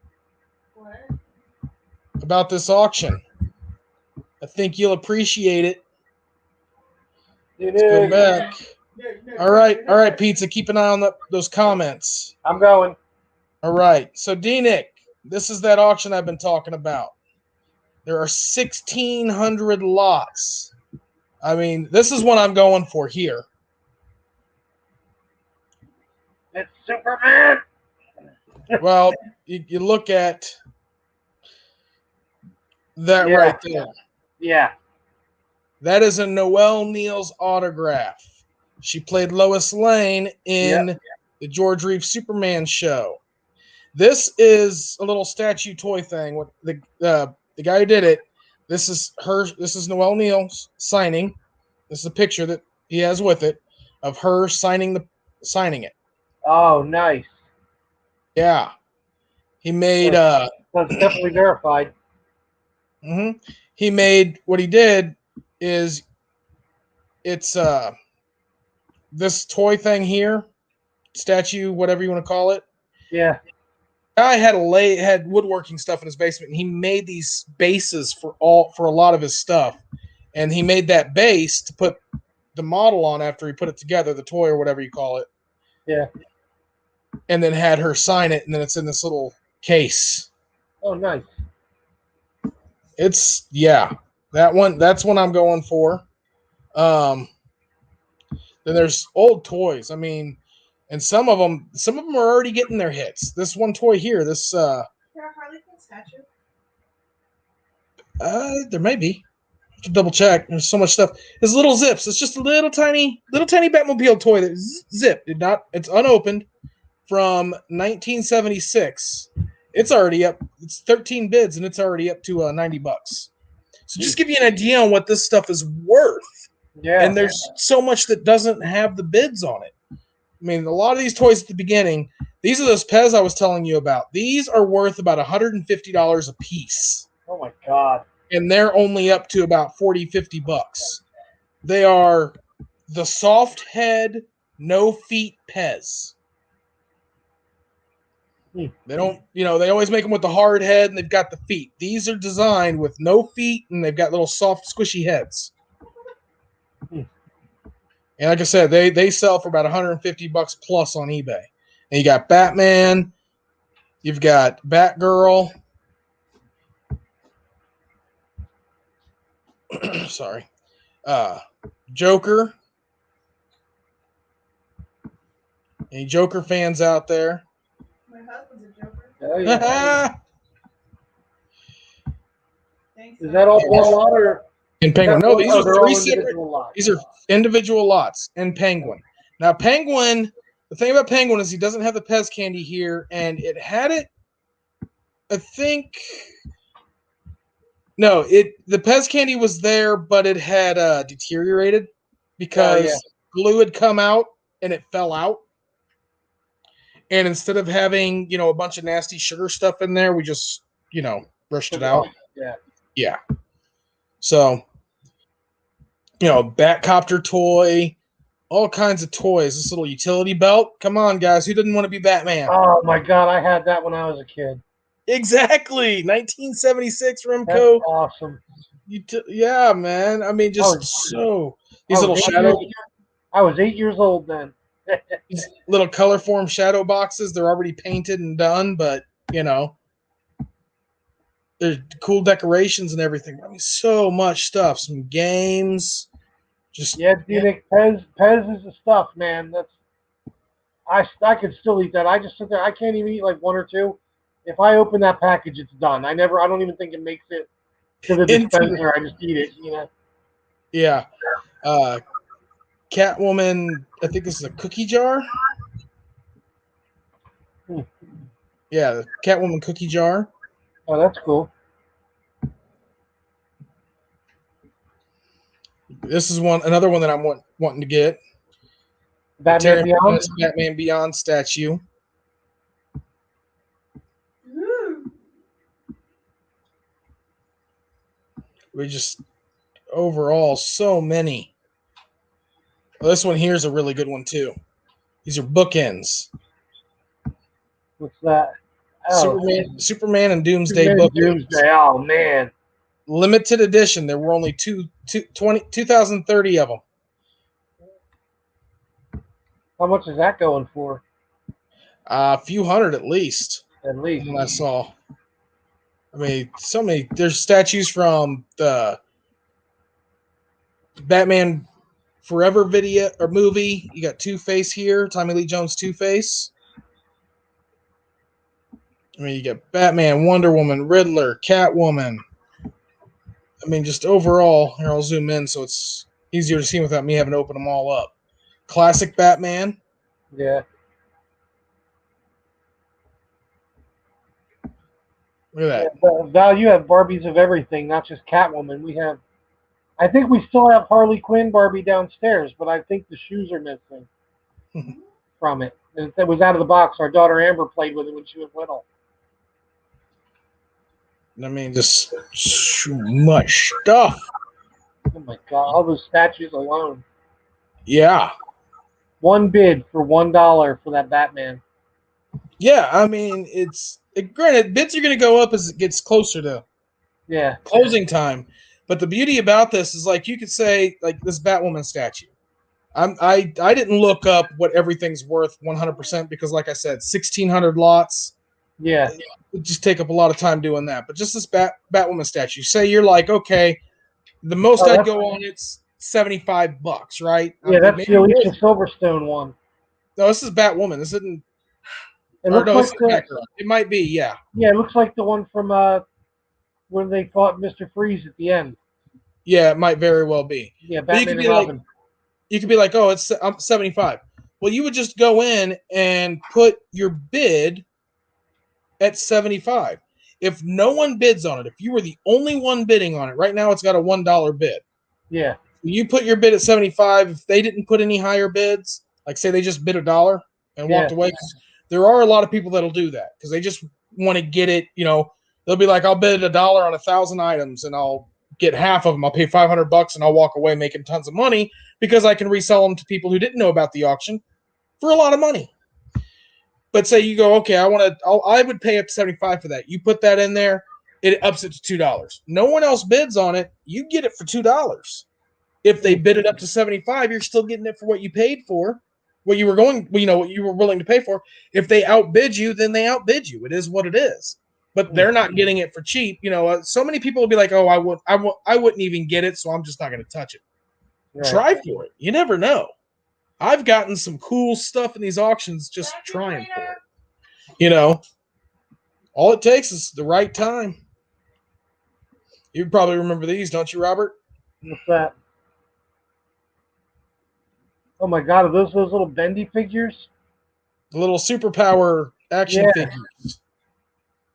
What? About this auction. I think you'll appreciate it. Let's go back. All right, Pizza. Keep an eye on those comments. I'm going. All right. So, D-Nick, this is that auction I've been talking about. There are 1,600 lots. I mean, this is what I'm going for here. It's Superman. Well, you look at that right there. Yeah. That is a Noelle Neal's autograph. She played Lois Lane in the George Reeves Superman show. This is a little statue toy thing. What the guy who did it, this is her. This is Noelle Neal's signing. This is a picture that he has with it of her signing it. Oh, nice. Yeah, he made. That's definitely verified. Mm-hmm. He made what he did is it's this toy thing here, statue, whatever you want to call it. Yeah. Guy had woodworking stuff in his basement, and he made these bases for a lot of his stuff, and he made that base to put the model on after he put it together, the toy or whatever you call it. Yeah. And then had her sign it, and then it's in this little case. Oh, nice. That's what I'm going for. Then there's old toys. I mean, and some of them are already getting their hits. This one toy here, this Is there a Harley Quinn statue? there may be. I have to double check. There's so much stuff. There's little zips. It's just a little tiny Batmobile toy that zip did not. It's unopened from 1976. It's already up. It's 13 bids and it's already up to $90. So just give you an idea on what this stuff is worth. Yeah. And there's so much that doesn't have the bids on it. I mean, a lot of these toys at the beginning, these are those Pez I was telling you about. These are worth about $150 a piece. Oh my God. And they're only up to about $40-50. They are the soft head, no feet Pez. They don't, they always make them with the hard head and they've got the feet. These are designed with no feet and they've got little soft, squishy heads. And like I said, they sell for about $150 plus on eBay. And you got Batman, you've got Batgirl. Sorry. Joker. Any Joker fans out there? My husband's a Joker. Oh, yeah. Thanks. Is that all one lot or? And Penguin. No, these are three separate. individual lots. These are individual lots and Penguin. Now, Penguin, the thing about Penguin is he doesn't have the Pez candy here, and it had it, I think. No, the Pez candy was there, but it had deteriorated because glue had come out and it fell out. And instead of having, a bunch of nasty sugar stuff in there, we just, brushed it out. Yeah. Yeah. So, Batcopter toy, all kinds of toys. This little utility belt. Come on, guys. Who didn't want to be Batman? Oh my god, I had that when I was a kid. Exactly. 1976 That's Remco. awesome. Yeah, man. I mean, I just was, so I these was little 8 years, I was 8 years old then. these little color form shadow boxes. They're already painted and done, but there's cool decorations and everything. I mean, so much stuff. Some games. Just Yeah, dude, Pez is the stuff, man. I could still eat that. I just sit there. I can't even eat like one or two. If I open that package, it's done. I don't even think it makes it to the dispenser. I just eat it. Yeah. Catwoman. I think this is a cookie jar. Hmm. Yeah, the Catwoman cookie jar. Oh, that's cool. This is another one that I'm wanting to get. Batman Beyond. Batman Beyond statue. We just overall so many. Well, this one here is a really good one too. These are bookends. What's that? Oh, Superman and Doomsday Superman bookends. Doomsday. Oh man. Limited edition. There were only 2,030 of them. How much is that going for? A few hundred at least. At least. When I saw. I mean, so many. There's statues from the Batman Forever video or movie. You got Two-Face here. Tommy Lee Jones Two-Face. I mean, you got Batman, Wonder Woman, Riddler, Catwoman. I mean, just overall, here I'll zoom in so it's easier to see without me having to open them all up. Classic Batman. Yeah. Look at that. Yeah, Val, you have Barbies of everything, not just Catwoman. I think we still have Harley Quinn Barbie downstairs, but I think the shoes are missing from it. It was out of the box. Our daughter Amber played with it when she was little. I mean, just so much stuff. Oh my god, all those statues alone. Yeah. One bid for $1 for that Batman. Yeah, I mean, granted, bids are going to go up as it gets closer to closing time. But the beauty about this is, like, you could say, like, this Batwoman statue. I didn't look up what everything's worth 100% because, like I said, 1,600 lots. Yeah. It would just take up a lot of time doing that. But just this Batwoman statue. Say you're like, okay, the most I'd go on it's $75, right? Yeah, that's the Alicia Silverstone one. No, this is Batwoman. This isn't. It looks like it might be, yeah. Yeah, it looks like the one from when they fought Mr. Freeze at the end. Yeah, it might very well be. Yeah, Batman and Robin. You could be like, oh, it's 75. Well, you would just go in and put your bid at 75. If no one bids on it, if you were the only one bidding on it, right now it's got a $1 bid. Yeah. You put your bid at 75. If they didn't put any higher bids, like say they just bid $1 and walked away, there are a lot of people that'll do that because they just want to get it. They'll be like, I'll bid $1 on 1,000 items and I'll get half of them. I'll pay $500 and I'll walk away making tons of money because I can resell them to people who didn't know about the auction for a lot of money. But say you go, okay, I would pay up to 75 for that. You put that in there, it ups it to $2. No one else bids on it. You get it for $2. If they bid it up to 75, you're still getting it for what you paid for, what you were willing to pay for. If they outbid you, then they outbid you. It is what it is. But they're not getting it for cheap. So many people will be like, oh, I wouldn't even get it, so I'm just not going to touch it. Right. Try for it. You never know. I've gotten some cool stuff in these auctions just trying for it. All it takes is the right time. You probably remember these, don't you, Robert? What's that? Oh my God, are those little bendy figures? The little superpower action figures.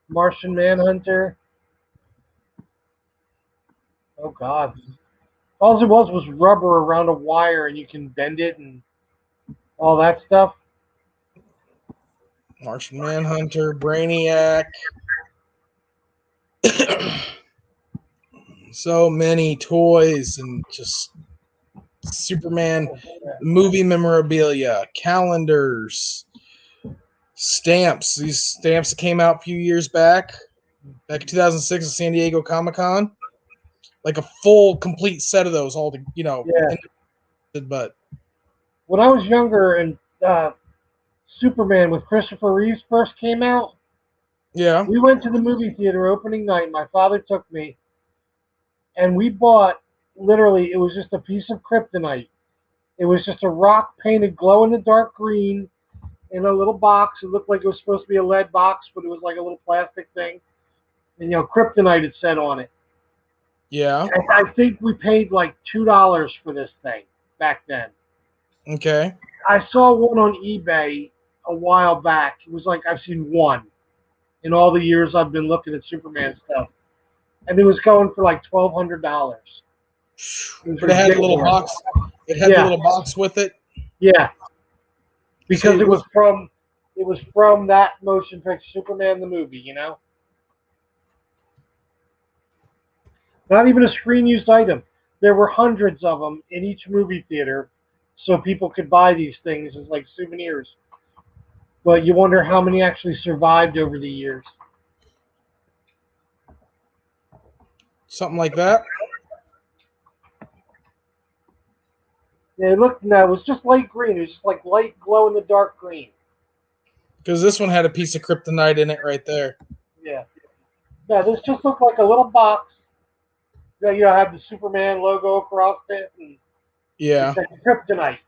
Martian Manhunter. Oh God. All it was rubber around a wire and you can bend it and all that stuff. Martian Manhunter, Brainiac. So many toys and just Superman movie memorabilia, calendars, stamps. These stamps that came out a few years back in 2006 at San Diego Comic-Con. Like a full, complete set of those all to, Yeah. but When I was younger and Superman with Christopher Reeves first came out, yeah. we went to the movie theater opening night. My father took me, and we bought, literally, it was just a piece of kryptonite. It was just a rock painted glow-in-the-dark green in a little box. It looked like it was supposed to be a lead box, but it was like a little plastic thing. And, kryptonite had said on it. Yeah. And I think we paid like $2 for this thing back then. Okay. I saw one on eBay a while back. It was like I've seen one in all the years I've been looking at Superman stuff. And it was going for like $1,200. But it had a little box. It had a little box with it. Yeah. Because it was from that motion picture, Superman the movie, Not even a screen used item. There were hundreds of them in each movie theater, so people could buy these things as like souvenirs. But you wonder how many actually survived over the years. Something like that. Yeah, no, it was just light green. It was just like light glow in the dark green. Because this one had a piece of kryptonite in it right there. Yeah. Yeah, this just looked like a little box. Have the Superman logo across it, and Yeah. it said kryptonite,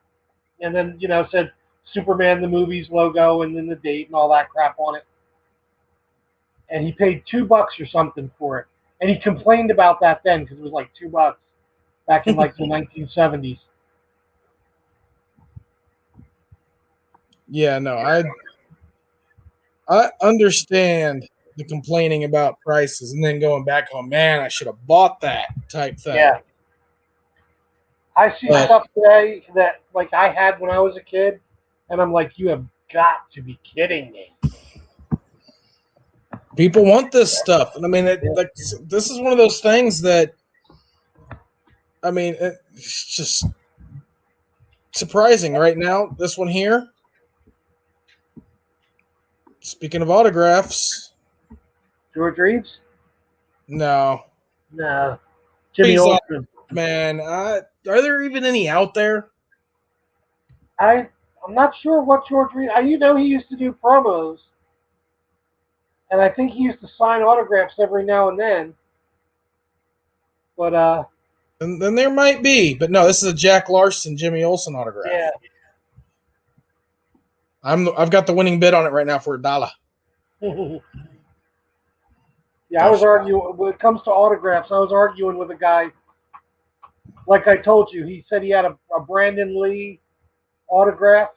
and then said Superman the movies logo, and then the date and all that crap on it. And he paid $2 or something for it, and he complained about that then because it was like $2 back in like the 1970s. Yeah, no, I understand the complaining about prices and then going back home, man, I should have bought that type thing. Yeah. I see stuff today that like I had when I was a kid, and I'm like, you have got to be kidding me. People want this stuff, and I mean, this is one of those things that, I mean, it's just surprising right now. This one here. Speaking of autographs, George Reeves? no. No. Jimmy Please, Olsen. man, are there even any out there? I'm not sure what George Reeves. He used to do promos, and I think he used to sign autographs every now and then. But And then there might be, but no, this is a Jack Larson, Jimmy Olsen autograph. yeah. I've got the winning bid on it right now for $1. Yeah, I was arguing when it comes to autographs. I was arguing with a guy. Like I told you, he said he had a Brandon Lee autograph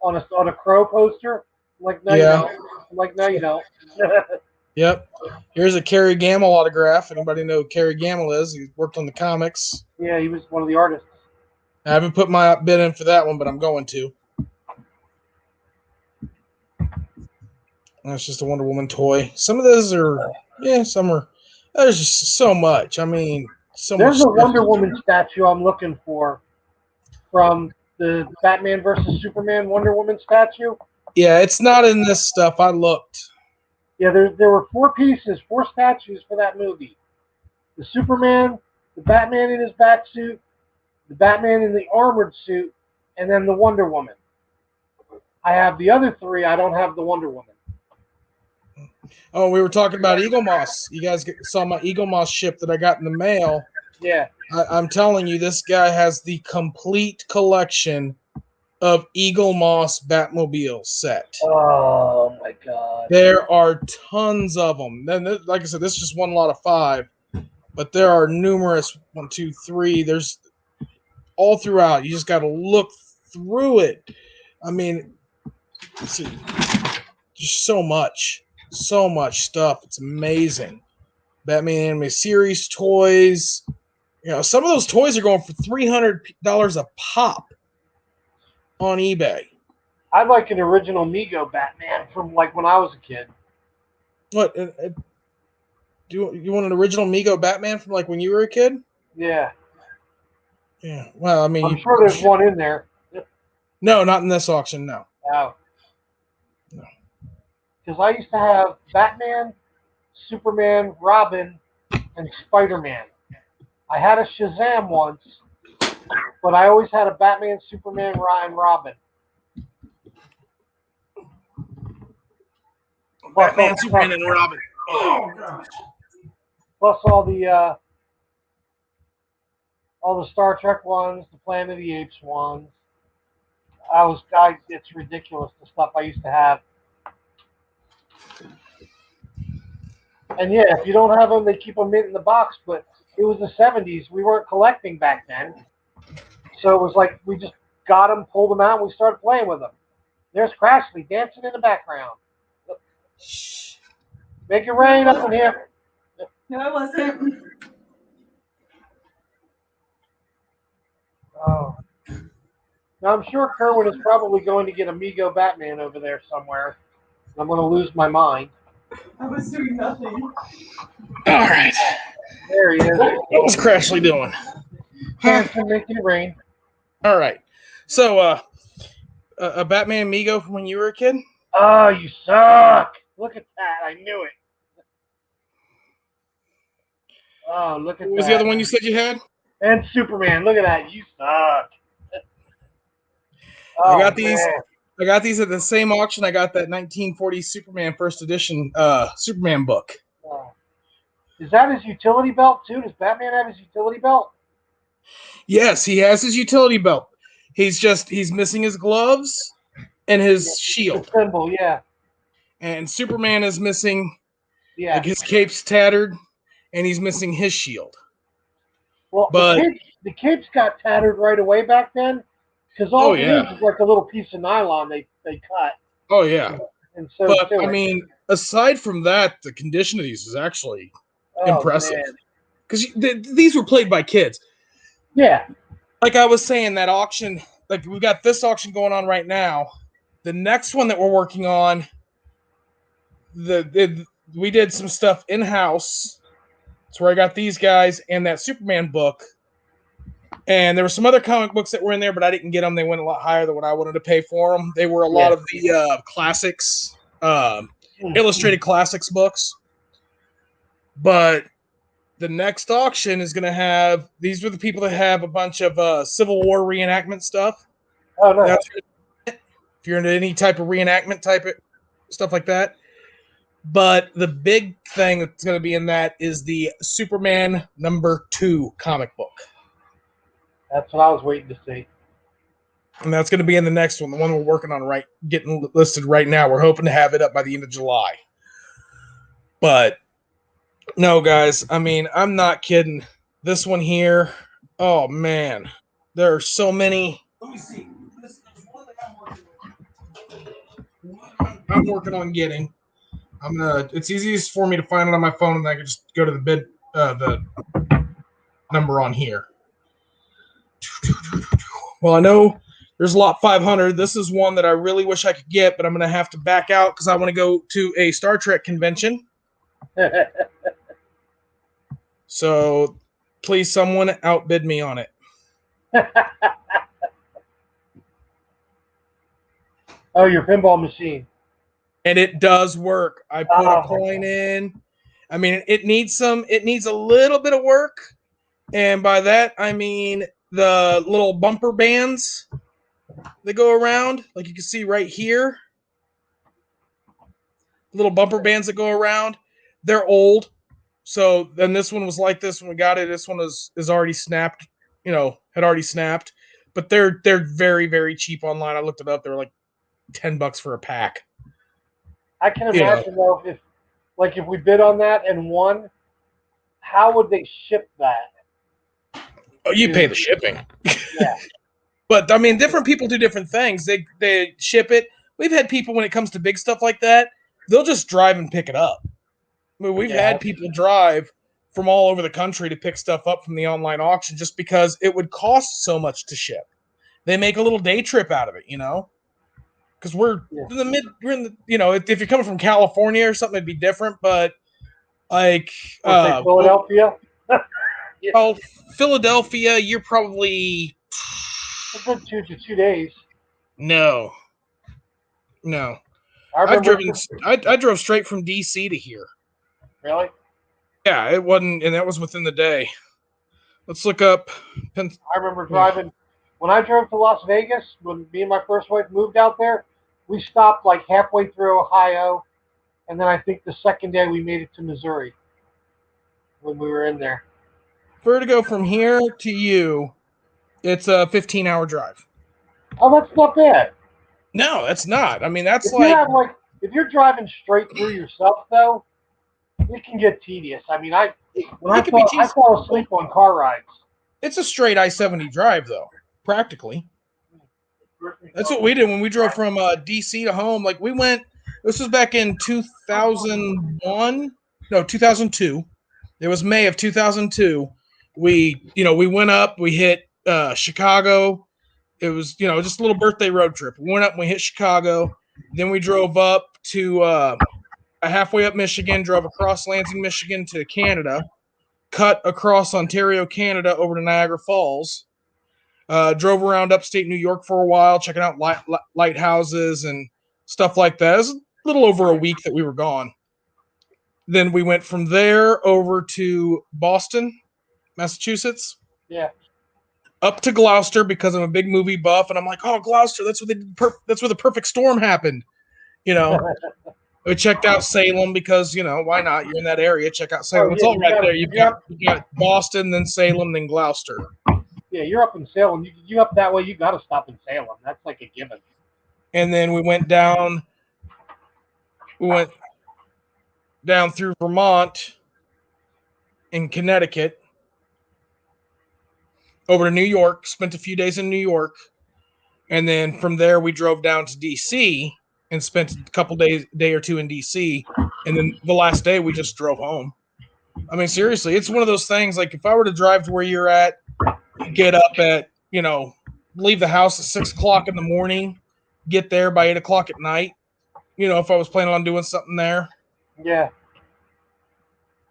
on a Crow poster. I'm like, no, you don't. I'm like, no, you don't. Yep. Here's a Kerry Gamble autograph. Anybody know who Kerry Gamble is? He worked on the comics. Yeah, he was one of the artists. I haven't put my bid in for that one, but I'm going to. That's just a Wonder Woman toy. Some of those are, some are. There's just so much. I mean, There's a Wonder Woman statue I'm looking for from the Batman versus Superman Wonder Woman statue. Yeah, it's not in this stuff. I looked. Yeah, there were 4 statues for that movie. The Superman, the Batman in his bat suit, the Batman in the armored suit, and then the Wonder Woman. I have the other 3. I don't have the Wonder Woman. Oh, we were talking about Eaglemoss. You guys saw my Eaglemoss ship that I got in the mail. Yeah. I'm telling you, this guy has the complete collection of Eaglemoss Batmobile set. Oh, my God. There are tons of them. Then, like I said, this is just one lot of 5. But there are numerous. 1, 2, 3. There's all throughout. You just got to look through it. I mean, see, just so much stuff. It's amazing. Batman Anime Series toys. Some of those toys are going for $300 a pop on eBay. I'd like an original Mego Batman from like when I was a kid. What? Do you want an original Mego Batman from like when you were a kid? Yeah. Yeah. Well, I mean, I'm sure there's one in there. No, not in this auction. No. Oh. No. Because I used to have Batman, Superman, Robin, and Spider-Man. I had a Shazam once, but I always had a Batman, Superman, and Robin. Batman, Superman, and Robin. Oh gosh. Plus all the Star Trek ones, the Planet of the Apes ones. It's ridiculous the stuff I used to have. And yeah, if you don't have them, they keep them in the box. But it was the '70s. We weren't collecting back then, so it was like we just got them, pulled them out, and we started playing with them. There's Crashly dancing in the background. Make it rain up in here. No, I wasn't. Oh. Now I'm sure Kerwin is probably going to get Amigo Batman over there somewhere. I'm going to lose my mind. I was doing nothing. All right. There he is. What was Crashly doing? Dancing, making it rain. All right. So, a Batman Amigo from when you were a kid? Oh, you suck. Look at that. I knew it. Oh, look at that. What was the other one you said you had? And Superman. Look at that. You suck. I got these. Man. I got these at the same auction. I got that 1940 Superman first edition Superman book. Oh. Is that his utility belt too? Does Batman have his utility belt? Yes, he has his utility belt. He's missing his gloves and his shield. The symbol, yeah. And Superman is missing. Yeah. Like his cape's tattered, and he's missing his shield. Well, but the capes got tattered right away back then. Because all it is like a little piece of nylon they cut. Oh, yeah. And so but, I mean, aside from that, the condition of these is actually impressive. Because these were played by kids. Yeah. Like I was saying, that auction, like we've got this auction going on right now. The next one that we're working on, we did some stuff in-house. That's where I got these guys and that Superman book. And there were some other comic books that were in there, but I didn't get them. They went a lot higher than what I wanted to pay for them. They were a lot of the classics, illustrated classics books. But the next auction is going to have, these are the people that have a bunch of Civil War reenactment stuff. Oh, no. If you're into any type of reenactment type of stuff like that. But the big thing that's going to be in that is the Superman #2 comic book. That's what I was waiting to see. And that's going to be in the next one, the one we're working on getting listed right now. We're hoping to have it up by the end of July. But no, guys, I mean, I'm not kidding. This one here, oh man, there are so many. Let me see. There's one that I'm working on getting. It's easiest for me to find it on my phone, and I can just go to the number on here. Well, I know there's lot 500. This is one that I really wish I could get, but I'm going to have to back out because I want to go to a Star Trek convention. So please, someone outbid me on it. Oh, your pinball machine. And it does work. I put a coin in. I mean, it needs a little bit of work. And by that, I mean the little bumper bands that go around, like you can see right here. Little bumper bands that go around. They're old. So then this one was like this when we got it. This one is already snapped, had already snapped. But they're very, very cheap online. I looked it up. They're like $10 for a pack. I can imagine though if we bid on that and won, how would they ship that? Oh, you pay the shipping. Yeah. But I mean, different people do different things. They ship it. We've had people when it comes to big stuff like that, they'll just drive and pick it up. I mean, we've had people drive from all over the country to pick stuff up from the online auction just because it would cost so much to ship. They make a little day trip out of it, because we're in the if you're coming from California or something, it'd be different. But like Philadelphia. Yeah, Well, Philadelphia, you're probably a good 2 days. no. I I've remember. driven. I drove straight from DC to here. Really? Yeah, it wasn't, and that was within the day. Let's look up. I remember driving when I drove to Las Vegas when me and my first wife moved out there. We stopped like halfway through Ohio, and then I think the second day we made it to Missouri when we were in there. For to go from here to you, it's a 15-hour drive. Oh, that's not bad. No, that's not. I mean, that's If you like have like if you're driving straight through yourself though, it can get tedious. I mean, it could be I fall asleep on car rides. It's a straight I-70 drive, though. Practically, that's what we did when we drove from DC to home. Like we went. This was back in 2001. No, 2002. It was May of 2002. We went up. We hit Chicago. It was just a little birthday road trip. We went up and we hit Chicago. Then we drove up to halfway up Michigan. Drove across Lansing, Michigan to Canada. Cut across Ontario, Canada, over to Niagara Falls. Drove around upstate New York for a while, checking out lighthouses and stuff like that. It was a little over a week that we were gone. Then we went from there over to Boston, Massachusetts. Yeah. Up to Gloucester because I'm a big movie buff, and I'm like, oh, Gloucester, that's that's where the perfect storm happened. We checked out Salem because why not? You're in that area, check out Salem. It's all right there. You got Boston, then Salem, then Gloucester. Yeah, you're up in Salem. You up that way, you got to stop in Salem. That's like a given. And then we went down. We went down through Vermont and Connecticut over to New York. Spent a few days in New York, and then from there we drove down to DC and spent a day or two in DC. And then the last day we just drove home. I mean, seriously, it's one of those things. Like if I were to drive to where you're at, get up at leave the house at 6:00 in the morning, get there by 8:00 at night. If I was planning on doing something there, Yeah.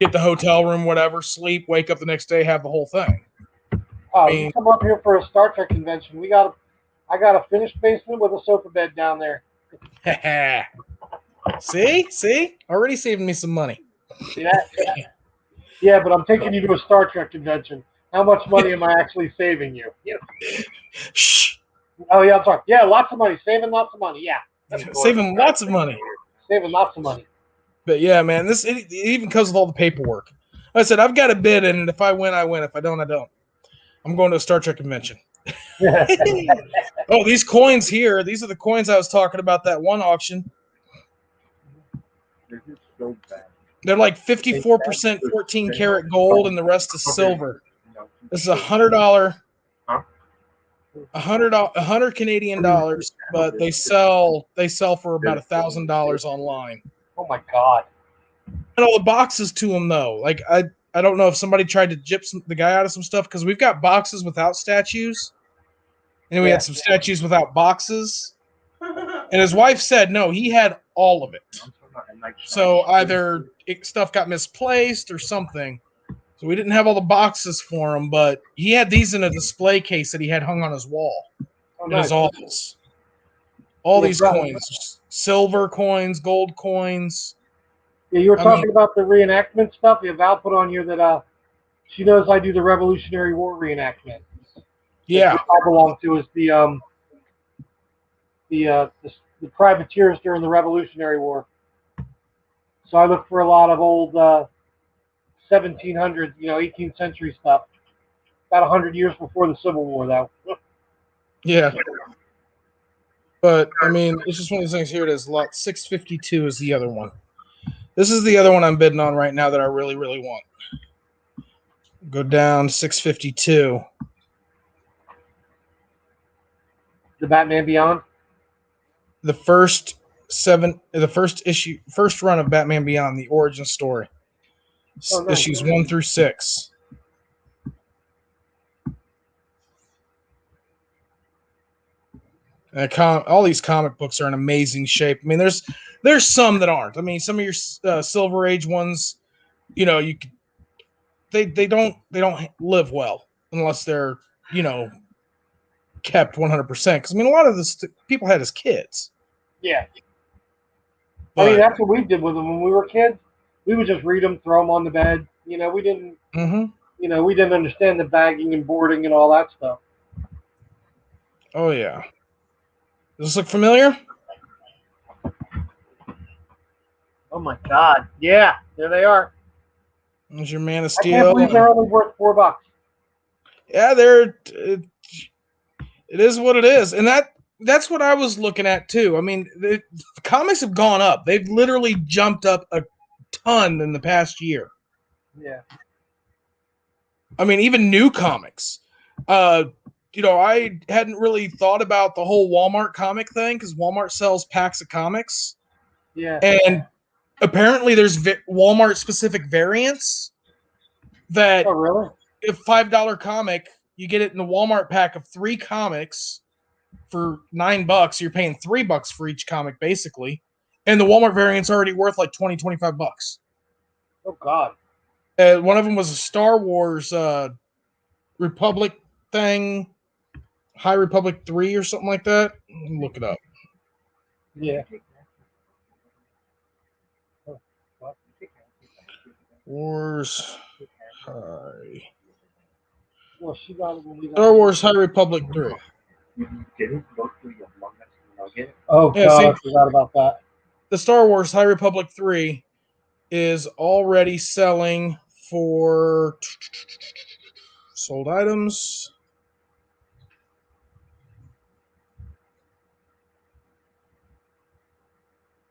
get the hotel room, whatever, sleep, wake up the next day, have the whole thing. Oh, you come up here for a Star Trek convention. I got a finished basement with a sofa bed down there. See, already saving me some money. Yeah, but I'm taking you to a Star Trek convention. How much money am I actually saving you? Shh. Oh yeah, I'm sorry. Yeah, lots of money. Saving lots of money. Yeah. Saving lots of money. Saving lots of money. But yeah, man, it even comes with all the paperwork. Like I said, I've got a bid in it. If I win, I win. If I don't, I don't. I'm going to a Star Trek convention. Oh, these coins here. These are the coins I was talking about that one auction. They're just so bad. They're like 54% 14 karat gold, and the rest is silver. This is $100, $100 Canadian dollars, but they sell for about $1,000 online. Oh my God! And all the boxes to them though. Like I don't know if somebody tried to gyp the guy out of some stuff because we've got boxes without statues, and we had some statues without boxes. And his wife said no, he had all of it. So either stuff got misplaced or something. So we didn't have all the boxes for him, but he had these in a display case that he had hung on his wall in his office. All these coins, silver coins, gold coins. Yeah, you were talking about the reenactment stuff. You have Val put on here that she knows I do the Revolutionary War reenactment. Yeah, I belong to is the privateers during the Revolutionary War. So I look for a lot of old 1700s, 18th century stuff. About 100 years before the Civil War, though. Yeah. But, I mean, it's just one of those things. Here it is. Lot 652 is the other one. This is the other one I'm bidding on right now that I really, really want. Go down 652. The Batman Beyond? The first run of Batman Beyond, the origin story. Oh, nice. Issues 1 through 6. And all these comic books are in amazing shape. I mean, there's some that aren't. I mean, some of your Silver Age ones, you they don't live well unless they're, you know, kept 100%. Because I mean, a lot of this people had as kids. Yeah. But, I mean, that's what we did with them when we were kids. We would just read them, throw them on the bed. You know, we didn't. You know, we didn't understand the bagging and boarding and all that stuff. Oh yeah. Does this look familiar? Oh my God! Yeah, there they are. There's your Man of I can't Steel. believe they're only worth $4. Yeah, it is what it is, and that's what I was looking at too. I mean, the comics have gone up. They've literally jumped up a ton in the past year. Yeah. I mean, even new comics. You know, I hadn't really thought about the whole Walmart comic thing because Walmart sells packs of comics. Yeah. And apparently there's Walmart specific variants that Oh, really? if $5 comic, you get it in a Walmart pack of 3 comics for $9. You're paying $3 for each comic basically. And the Walmart variant's already worth like 25 bucks. Oh, God. One of them was a Star Wars Republic thing, High Republic 3 or something like that. Look it up. Yeah. Wars High. Well, she got it when we got Star Wars High Republic 3. Oh, Yeah, God, see? I forgot about that. The Star Wars High Republic 3 is already selling for sold items.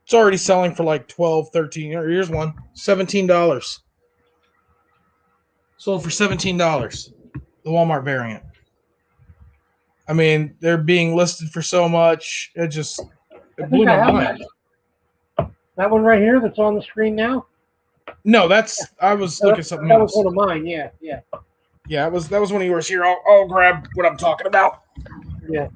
It's already selling for like 12, 13. Here's one. $17. Sold for $17. The Walmart variant. I mean, they're being listed for so much. It blew my mind. That one right here that's on the screen now? No, I was looking at something That else. was one of mine, yeah. Yeah, that was one of yours. Here, I'll grab what I'm talking about. Yeah.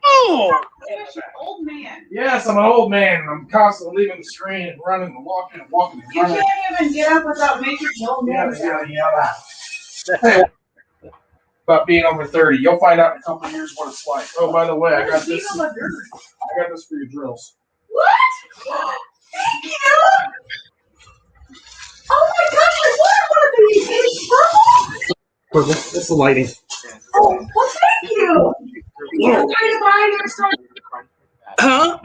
Oh! You're an old man. Yes, I'm an old man, and I'm constantly leaving the screen and running and walking and walking and You running. can't even get up without making your old man. Yeah. About being over 30. You'll find out in a couple of years what it's like. Oh, by the way, I got this. I got this for your drills. What? Thank you. Oh my gosh, I wanted one of these. It's purple. That's the lighting. Oh, well, thank you. You're free to buy next time. Huh?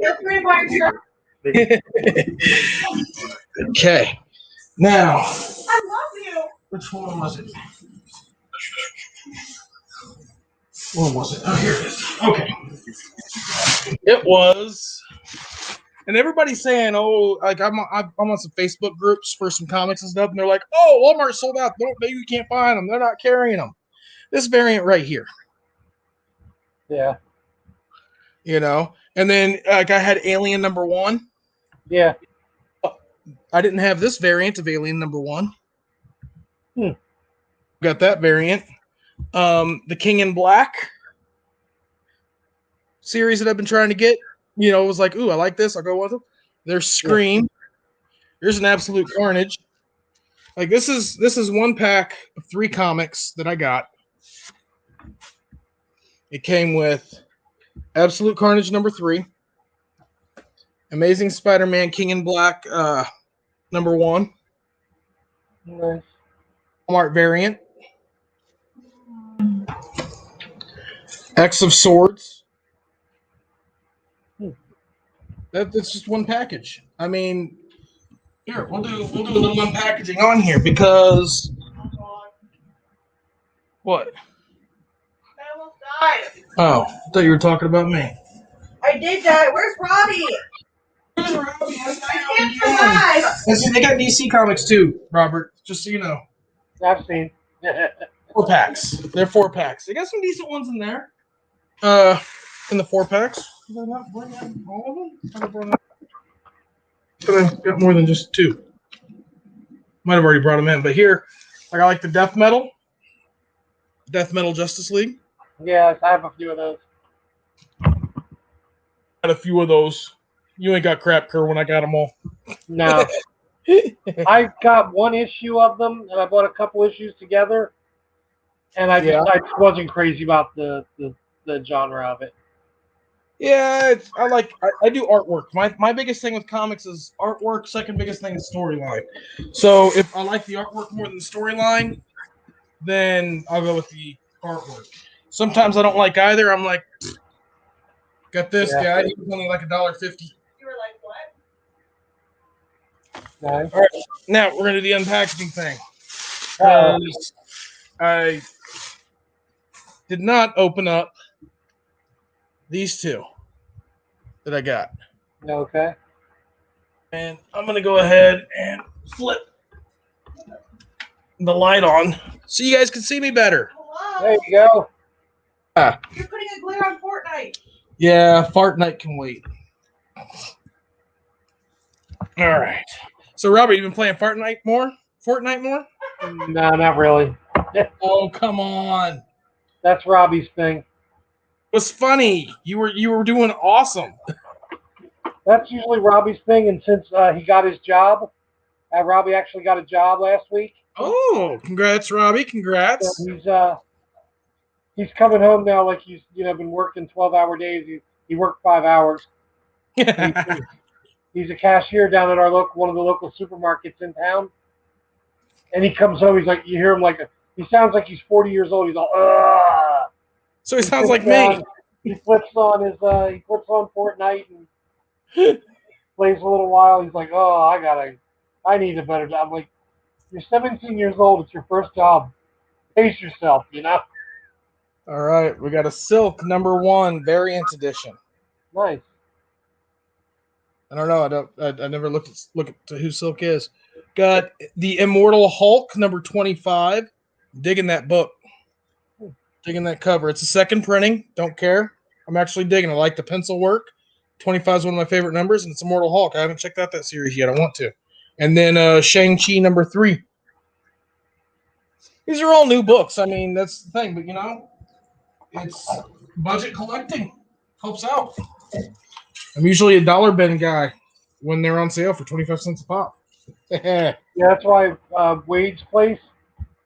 You're free to buy next time. Okay. Now, I love you. which one was it? Where was it? Oh, here it is. Okay. It was. And everybody's saying, "Oh, like I'm on some Facebook groups for some comics and stuff," and they're like, "Oh, Walmart sold out. You can't find them. They're not carrying them." This variant right here, Yeah. you know. And then like I had Alien #1. Yeah. I didn't have this variant of Alien #1. Got that variant. The King in Black series that I've been trying to get. You know, it was like, ooh, I like this. I'll go with them. There's Scream. Yeah. Here's an Absolute Carnage. Like this is one pack of 3 comics that I got. It came with Absolute Carnage #3, Amazing Spider-Man King in Black #1, Nice. Walmart variant, X of Swords. That's just one package. I mean, here we'll do a little unpackaging on here because what? I almost died. Oh, I thought you were talking about me. I did die. Where's Robbie? Where's Robbie? I can't survive. They got DC comics too, Robert. Just so you know. I've seen. 4 packs. They're 4 packs. They got some decent ones in there. In the 4 packs. Did I not bring in all of them? I got more than just 2. Might have already brought them in, but here I got like the Death Metal Justice League. Yes, I have a few of those. Got a few of those. You ain't got crap, Kerr, when I got them all. No. I got one issue of them, and I bought a couple issues together, and I just wasn't crazy about the genre of it. Yeah, I do artwork. My biggest thing with comics is artwork. Second biggest thing is storyline. So if I like the artwork more than the storyline, then I'll go with the artwork. Sometimes I don't like either. I'm like, got this guy. He was only like $1.50. You were like, what? Nice. All right, now we're gonna do the unpackaging thing. I did not open up these two that I got. Okay. And I'm going to go ahead and flip the light on so you guys can see me better. Hello. There you go. You're putting a glare on Fortnite. Yeah, Fart Night can wait. All right. So, Robert, you been playing Fortnite more? No, not really. Oh, come on. That's Robbie's thing. It was funny. You were doing awesome. That's usually Robbie's thing, and since he got his job, Robbie actually got a job last week. Oh, congrats, Robbie. Congrats. So he's coming home now like he's been working 12-hour days. He worked 5 hours. He's a cashier down at one of the local supermarkets in town. And he comes home, he's like, you hear him he sounds like he's 40 years old. He's all, ugh. So he sounds like me. He flips on Fortnite and plays a little while. He's like, oh, I need a better job. I'm like, you're 17 years old. It's your first job. Pace yourself, All right. We got a Silk #1 variant edition. Nice. I don't know. I never looked at who Silk is. Got the Immortal Hulk #25. Digging that book. Digging that cover. It's a second printing. Don't care. I'm actually digging. I like the pencil work. 25 is one of my favorite numbers, and it's Immortal Hulk. I haven't checked out that series yet. I want to. And then Shang-Chi #3. These are all new books. I mean, that's the thing. But, it's budget collecting. Helps out. I'm usually a dollar bin guy when they're on sale for 25 cents a pop. Yeah, that's why Wade's place,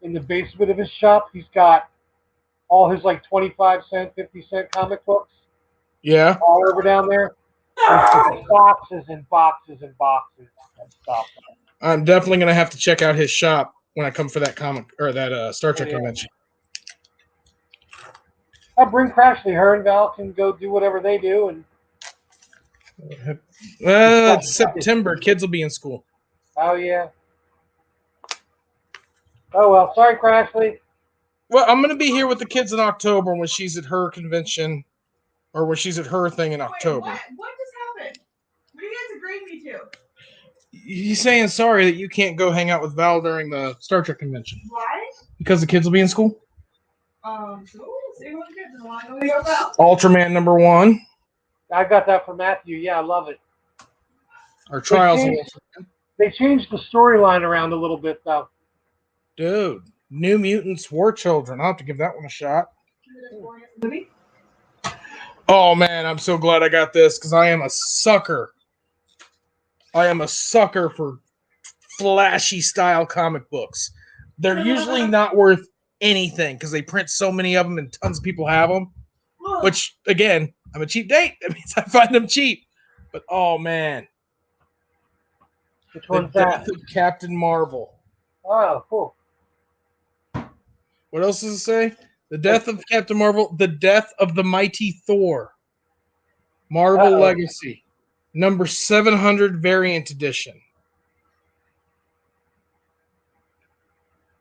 in the basement of his shop, he's got all his 25-cent, 50-cent comic books. Yeah. All over down there. There's boxes and boxes and boxes and stuff. I'm definitely going to have to check out his shop when I come for that comic or that Star Trek convention. I'll bring Crashly. Her and Val can go do whatever they do. And it's September. Kids will be in school. Oh, yeah. Oh, well. Sorry, Crashly. Well, I'm going to be here with the kids in October when she's at her convention or when she's at her thing in October. Wait, what just happened? What do you guys agreed me to? He's saying sorry that you can't go hang out with Val during the Star Trek convention. Why? Because the kids will be in school. Cool. See what the kids want. Go to Val. Ultraman #1. I got that from Matthew. Yeah, I love it. Our Trials. They changed the storyline around a little bit, though. Dude, New Mutants War Children. I'll have to give that one a shot. Movie? Oh, man, I'm so glad I got this because I am a sucker. I am a sucker for flashy style comic books. They're usually not worth anything because they print so many of them and tons of people have them. Which, again, I'm a cheap date. That means I find them cheap. But, oh, man. Which one's The that? Death of Captain Marvel. Oh, cool. What else does it say? The Death of Captain Marvel. The Death of the Mighty Thor. Marvel Legacy. #700 variant edition.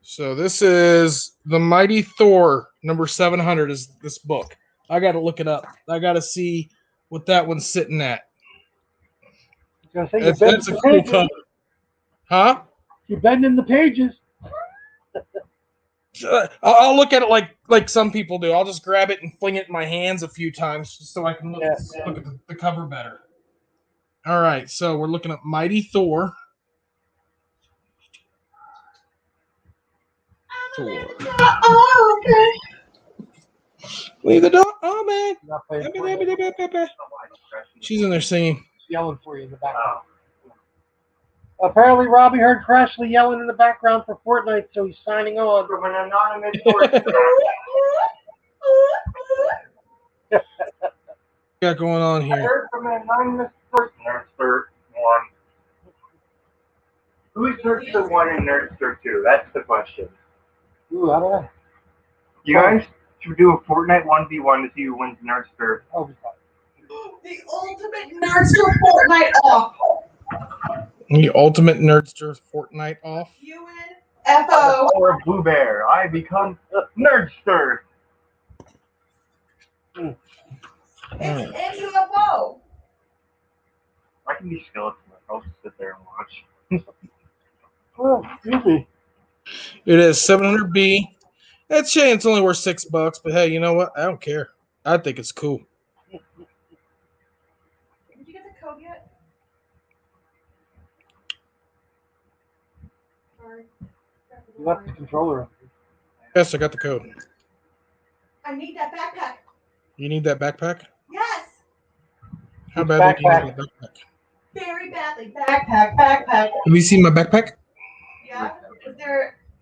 So this is the Mighty Thor #700 is this book. I got to look it up. I got to see what that one's sitting at. That's a cool cover. Huh? You're bending the pages. I'll look at it like some people do. I'll just grab it and fling it in my hands a few times just so I can look at the cover better. All right, so we're looking at Mighty Thor. Oh, okay. Leave the door. Oh, man. She's in there singing. Yelling for you in the back. Apparently, Robbie heard Crashly yelling in the background for Fortnite, so he's signing on from an anonymous source. Got going on I here? heard from an anonymous source. Nerdster 1. Who's Nerdster 1 and Nerdster 2? That's the question. Ooh, I don't know. You guys should do a Fortnite 1v1 to see who wins Nerdster. Oh, The ultimate Nerdster Fortnite off. The ultimate Nerdster Fortnite off. UNFO. Or a Blue Bear. I become a Nerdster. It's MUFO. I can be skeleton. I'll just sit there and watch. Oh, excuse me. It is 700B. That's saying it's only worth $6, but hey, you know what? I don't care. I think it's cool. Did you get the code yet? Sorry. You left the controller. Yes, I got the code. I need that backpack. You need that backpack? Yes. How badly do you need that backpack? Very badly. Backpack. Have you seen my backpack? Yeah.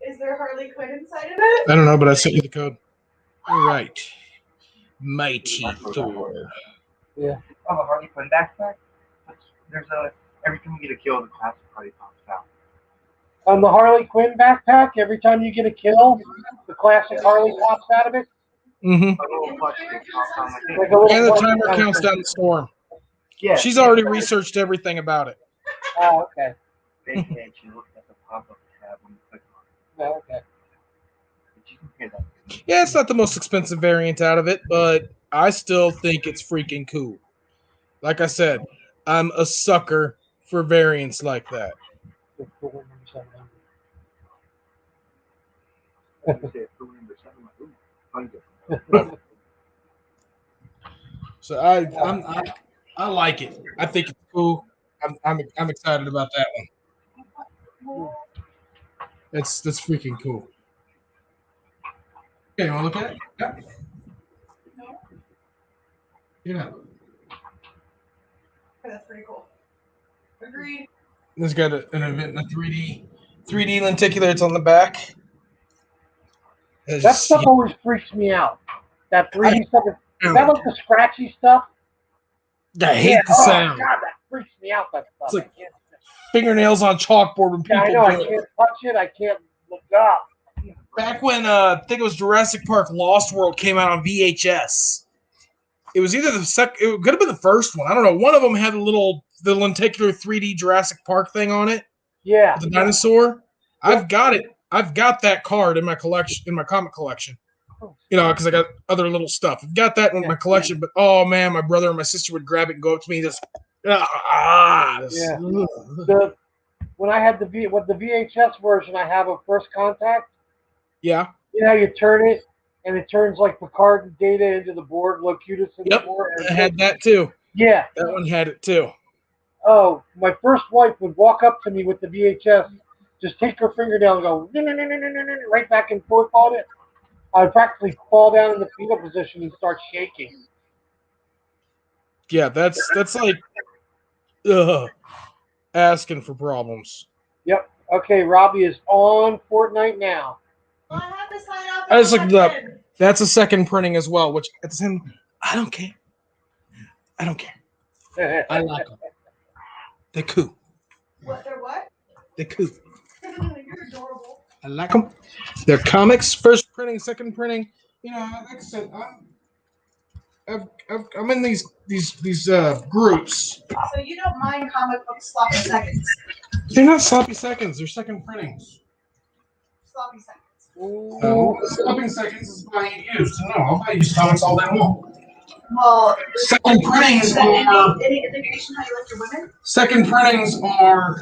Is there Harley Quinn inside of it? I don't know, but I sent you the code. All right. Mighty Thor. Yeah. Oh, the Harley Quinn backpack? There's every time you get a kill, the classic party pops out. On the Harley Quinn backpack, every time you get a kill, the classic Harley pops out of it? Mm-hmm. Like a little And the plush timer thing. counts down the storm. Yeah. She's already researched everything about it. Oh, okay. They can't. You look at the pop-up tab when you click on it. Oh, okay. But you can hear that. Yeah, it's not the most expensive variant out of it, but I still think it's freaking cool. Like I said, I'm a sucker for variants like that. So I like it. I think it's cool. I'm excited about that one. That's freaking cool. Okay, you want to look at it? Yeah. Yeah. That's pretty cool. Agreed. It's got an event in a 3D lenticular. It's on the back. That stuff always freaks me out. That 3D stuff. Is that like the scratchy stuff? I hate the sound. Oh, God, that freaks me out, that stuff. It's like fingernails on chalkboard when people I know, I do it. can't touch it. I can't look up. Back when I think it was Jurassic Park Lost World came out on VHS. It was either the second, it could have been the first one. I don't know. One of them had the lenticular 3D Jurassic Park thing on it. Yeah. The dinosaur. I've got it. I've got that card in my collection, in my comic collection. You know, because I got other little stuff. I've got that in my collection, but oh man, my brother and my sister would grab it and go up to me and just When I had the VHS version, I have a First Contact. Yeah. You know, you turn it, and it turns like Picard and Data into the board, Locutus into the board. I had that too. Yeah. That one had it too. Oh, my first wife would walk up to me with the VHS, just take her fingernail and go right back and forth on it. I would practically fall down in the fetal position and start shaking. Yeah, that's like asking for problems. Yep. Okay, Robbie is on Fortnite now. Well, I have to sign up. I just looked it up. That's a second printing as well, which at the same, I don't care. I don't care. I like them. They're cool. What? They're what? They're cool. You're adorable. I like them. They're comics, first printing, second printing. You know, like I said, I'm in these groups. So you don't mind comic book sloppy seconds? They're not sloppy seconds. They're second printings. Sloppy seconds. No, sloppy seconds is buying used. No, I'll buy used comics all day long. Well, Second printings is that are any indication how you like your women? second printings are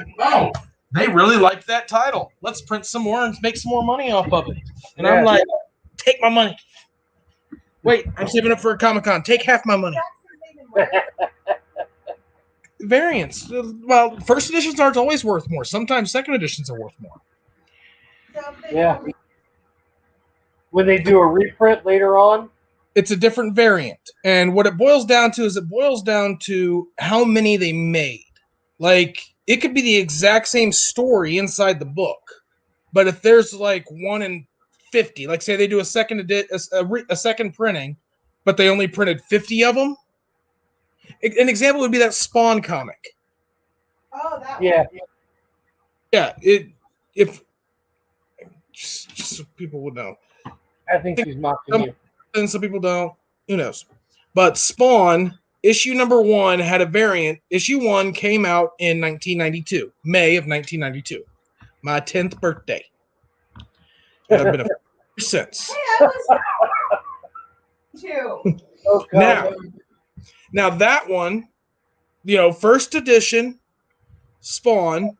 they really like that title. Let's print some more and make some more money off of it. And I'm like, take my money. Wait, I'm saving up for a Comic-Con. Take half my money. Variants. Well, first editions aren't always worth more. Sometimes second editions are worth more. Yeah. When they do a reprint later on? It's a different variant. And what it boils down to is how many they made. Like, it could be the exact same story inside the book, but if there's like 1 in 50, like say they do a second a second printing, but they only printed 50 of them. An example would be that Spawn comic. Oh, that Yeah. one. Yeah, if just so people would know. I think she's mocking you. And some people don't. Who knows? But Spawn issue number 1 had a variant. Issue 1 came out in 1992, May of 1992, my 10th birthday. And I've been a since. Hey, I was too. Oh, God. Now that one, first edition Spawn,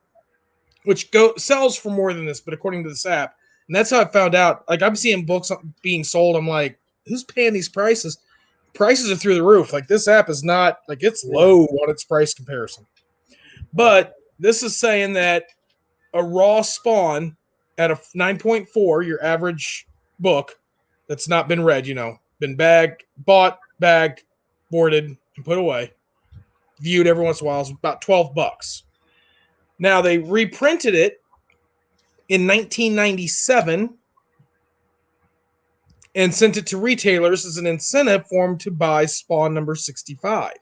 which sells for more than this, but according to this app, and that's how I found out. Like I'm seeing books being sold. I'm like, who's paying these prices? Prices are through the roof. Like this app is not like it's low on its price comparison. But this is saying that a raw Spawn at a 9.4, your average book that's not been read, been bought, bagged, boarded, and put away, viewed every once in a while, is about $12. Now they reprinted it in 1997 and sent it to retailers as an incentive for them to buy Spawn number 65.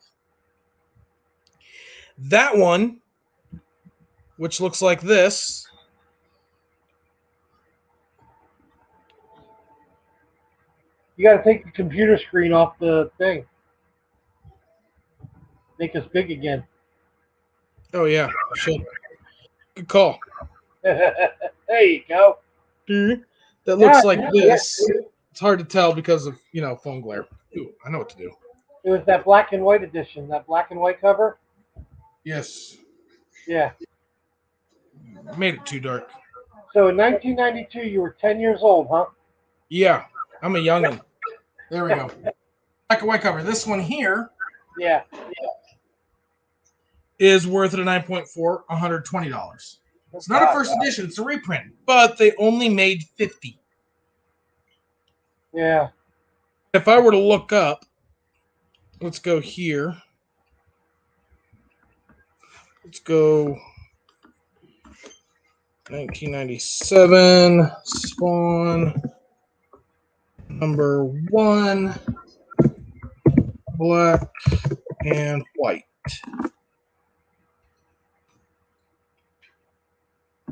That one, which looks like this, You got to take the computer screen off the thing. Make us big again. oh yeah, I should. Good call. There you go. That looks like this. It's hard to tell because of, phone glare. Ooh, I know what to do. It was that black and white edition, that black and white cover. Yes. Yeah. Made it too dark. So in 1992, you were 10 years old, huh? Yeah, I'm a youngin'. There we go. Black and white cover. This one here Yeah. is worth at a 9.4, $120. It's not a first edition, it's a reprint, but they only made 50. Yeah. If I were to look up, let's go here. Let's go 1997 Spawn number 1, black and white.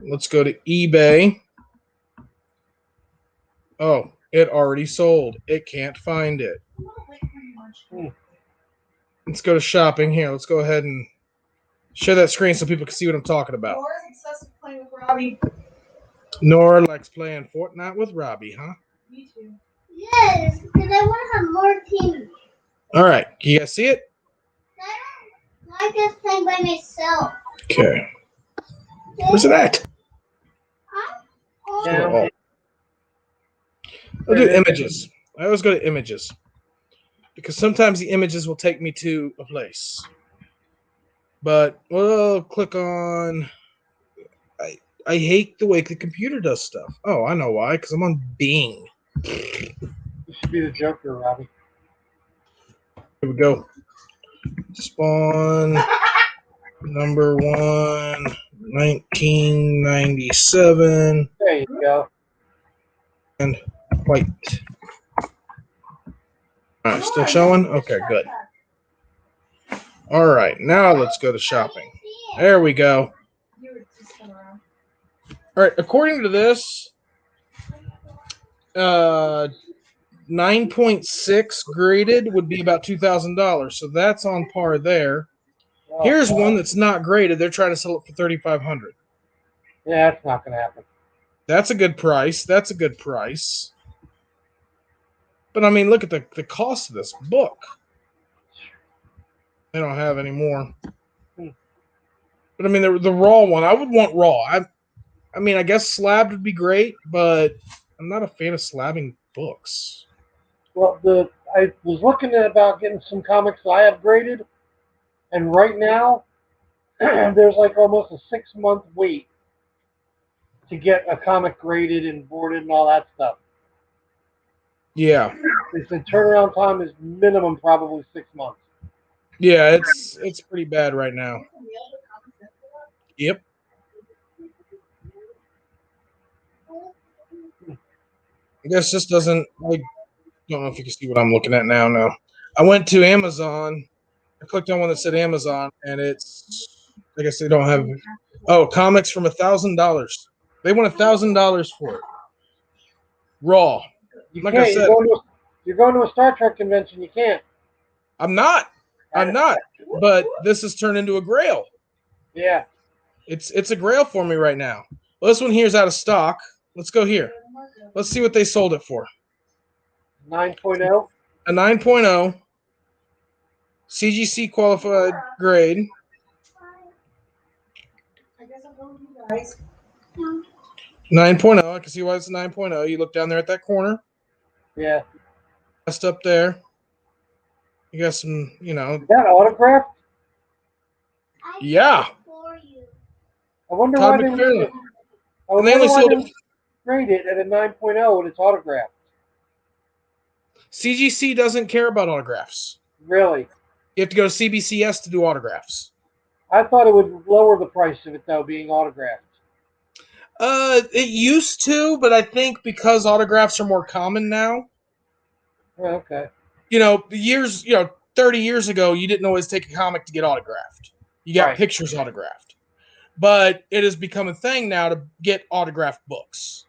Let's go to eBay. Oh, it already sold. It can't find it. Let's go to shopping here. Let's go ahead and share that screen so people can see what I'm talking about. Nora's obsessed with playing with Robbie. Nora likes playing Fortnite with Robbie, huh? Me too. Yes, because I want to have more teams. All right. You guys see it? I just play by myself. Okay. Where's it at? Yeah. I'll do images. I always go to images because sometimes the images will take me to a place. But we'll click on. I hate the way the computer does stuff. Oh, I know why. Because I'm on Bing. You should be the Joker, Robbie. Here we go. Spawn number 1, 1997. There you go. And white. All right, still showing? Okay, good. All right, now let's go to shopping. There we go. All right, according to this, 9.6 graded would be about $2,000. So that's on par there. Oh, Here's one that's not graded. They're trying to sell it for $3,500. Yeah, that's not going to happen. That's a good price. That's a good price. But I mean, look at the cost of this book. They don't have any more. But I mean, the raw one, I would want raw. I mean, I guess slabbed would be great, but I'm not a fan of slabbing books. Well, I was looking at about getting some comics that I have graded, and right now there's like almost a 6-month wait to get a comic graded and boarded and all that stuff. Yeah. They said turnaround time is minimum probably 6 months. Yeah, it's pretty bad right now. Yep. I guess this doesn't. I don't know if you can see what I'm looking at now. No, I went to Amazon. I clicked on one that said Amazon, and it's. I guess they don't have. Oh, comics from $1,000. They want $1,000 for it. Raw. You Like I can't. said, You're going to a Star Trek convention. You can't. I'm not. I'm not. But this has turned into a grail. Yeah. It's a grail for me right now. Well, this one here is out of stock. Let's go here. Let's see what they sold it for. 9.0. A 9.0 CGC qualified grade. I guess I'm going with you guys. 9.0. I can see why it's a 9.0. You look down there at that corner. Yeah. Just up there. You got some, you know. Is that autographed? Yeah. I wonder Todd why they McFarlane. I And they wonder only why sold they it. grade it at a 9.0 when it's autographed. CGC doesn't care about autographs. Really? You have to go to CBCS to do autographs. I thought it would lower the price of it though, being autographed. It used to, but I think because autographs are more common now. Oh, okay. 30 years ago, you didn't always take a comic to get autographed. You got Right. pictures autographed. But it has become a thing now to get autographed books.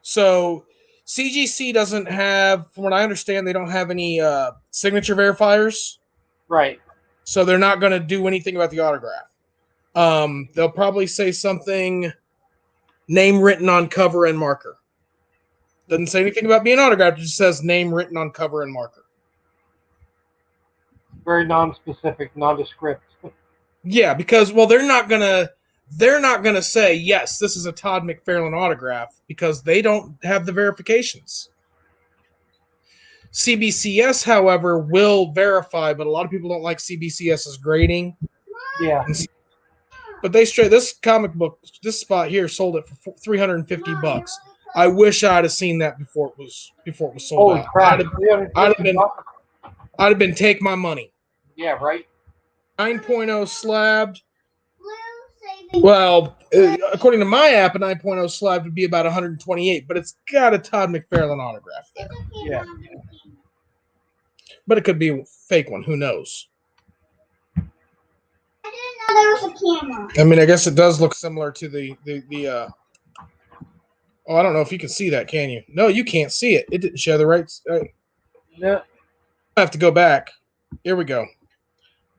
So CGC doesn't have, from what I understand, they don't have any signature verifiers. Right. So they're not going to do anything about the autograph. They'll probably say something, name written on cover and marker. Doesn't say anything about being autographed. It just says name written on cover and marker. Very non-specific, nondescript. Yeah, because they're not gonna say yes, this is a Todd McFarlane autograph because they don't have the verifications. CBCS, however, will verify, but a lot of people don't like CBCS's grading. Yeah. But this comic book, this spot here sold it for $350. I wish I'd have seen that before it was sold Holy out. crap! I'd have been take my money. Yeah, right. 9.0 slabbed. Well, according to my app, a 9.0 slabbed would be about 128, but it's got a Todd McFarlane autograph there. Yeah. But it could be a fake one. Who knows? I didn't know there was a camera. I mean, I guess it does look similar to the Oh, I don't know if you can see that, can you? No, you can't see it. It didn't show the right. No. I have to go back. Here we go.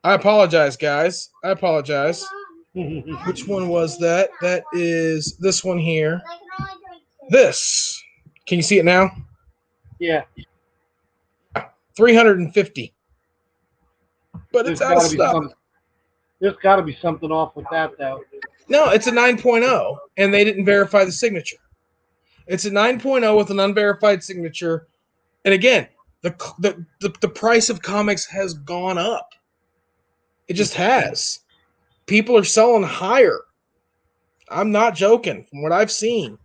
I apologize, guys. I apologize. Which one was that? That is this one here. This. Can you see it now? Yeah. 350. But it's out of stock. There's got to be something off with that, though. No, it's a 9.0, and they didn't verify the signature. It's a 9.0 with an unverified signature. And again, the price of comics has gone up. It just has. People are selling higher. I'm not joking. From what I've seen.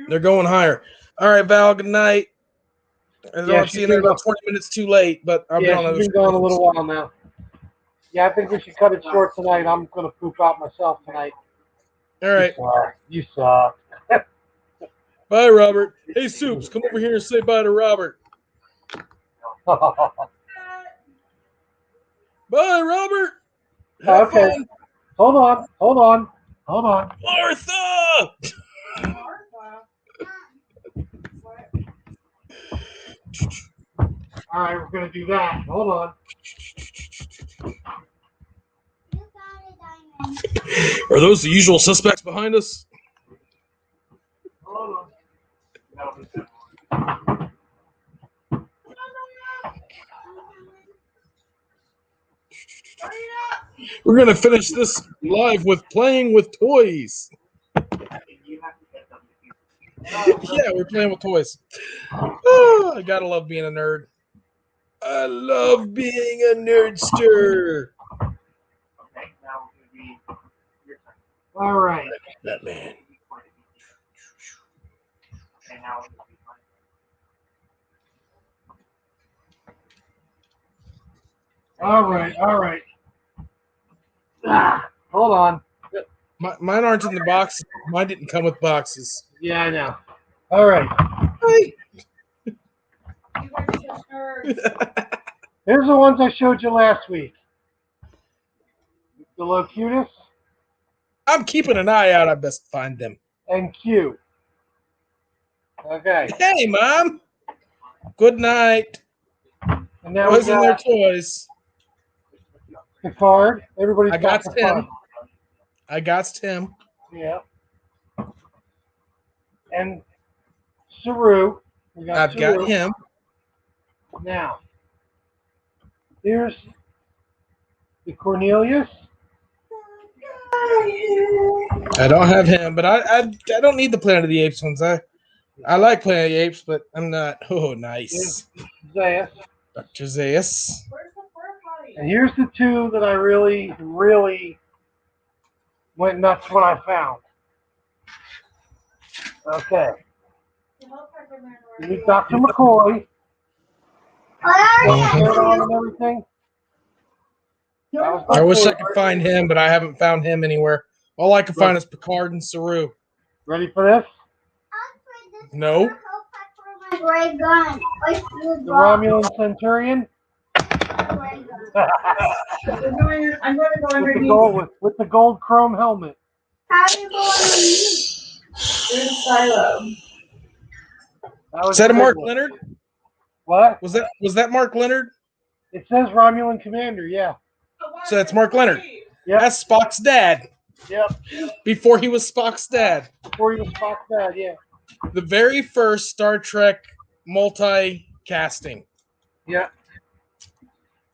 They're going higher. All right, Val, good night. I know I'm seeing that about 20 minutes too late, but I'll be on she's been going a little while now. Yeah, I think we should cut it short tonight. I'm going to poop out myself tonight. All right. You suck. Bye, Robert. Hey, Soups, come over here and say bye to Robert. Bye, Robert. Have Okay. fun. Hold on. Martha! All right, we're going to do that. Hold on. Are those the usual suspects behind us? Hold We're going to finish this live with playing with toys. Yeah, we're playing with toys. Oh, I gotta love being a nerd. I love being a nerdster. All right. That man. All right. Hold on. Mine aren't in the box. Mine didn't come with boxes. Yeah, I know. All right. You guys are such nerds. Here's the ones I showed you last week. The Locutus I'm keeping an eye out. I best find them. and Q. Okay. Hey, Mom. Good night. And now we Boys and their got toys. the card. Everybody's I got the Tim. card. I got Tim. Yeah. And Saru. We got I've Saru. got him. Now, here's the Cornelius. I don't have him, but I don't need the Planet of the Apes ones. I like Planet of the Apes, but I'm not. Oh, nice. Zayas. Dr. Zayas. Where's the fur buddy? And here's the two that I really, really went nuts when I found. Okay. You hope I remember You where need Dr. McCoy. And everything. That was my I wish I favorite. could find him, but I haven't found him anywhere. All I can find is Picard and Saru. Ready for this? No. My gray gun. The Romulan Centurion. I'm going to go with the underneath. gold with the gold chrome helmet. How do you go underneath? Through the silo. Is that a the Mark big one. Leonard? What? Was that Mark Leonard? It says Romulan Commander. Yeah. So that's Mark Leonard. Yep. That's Spock's dad. Yep. Before he was Spock's dad. Before he was Spock's dad. Yeah. The very first Star Trek multi-casting. Yeah.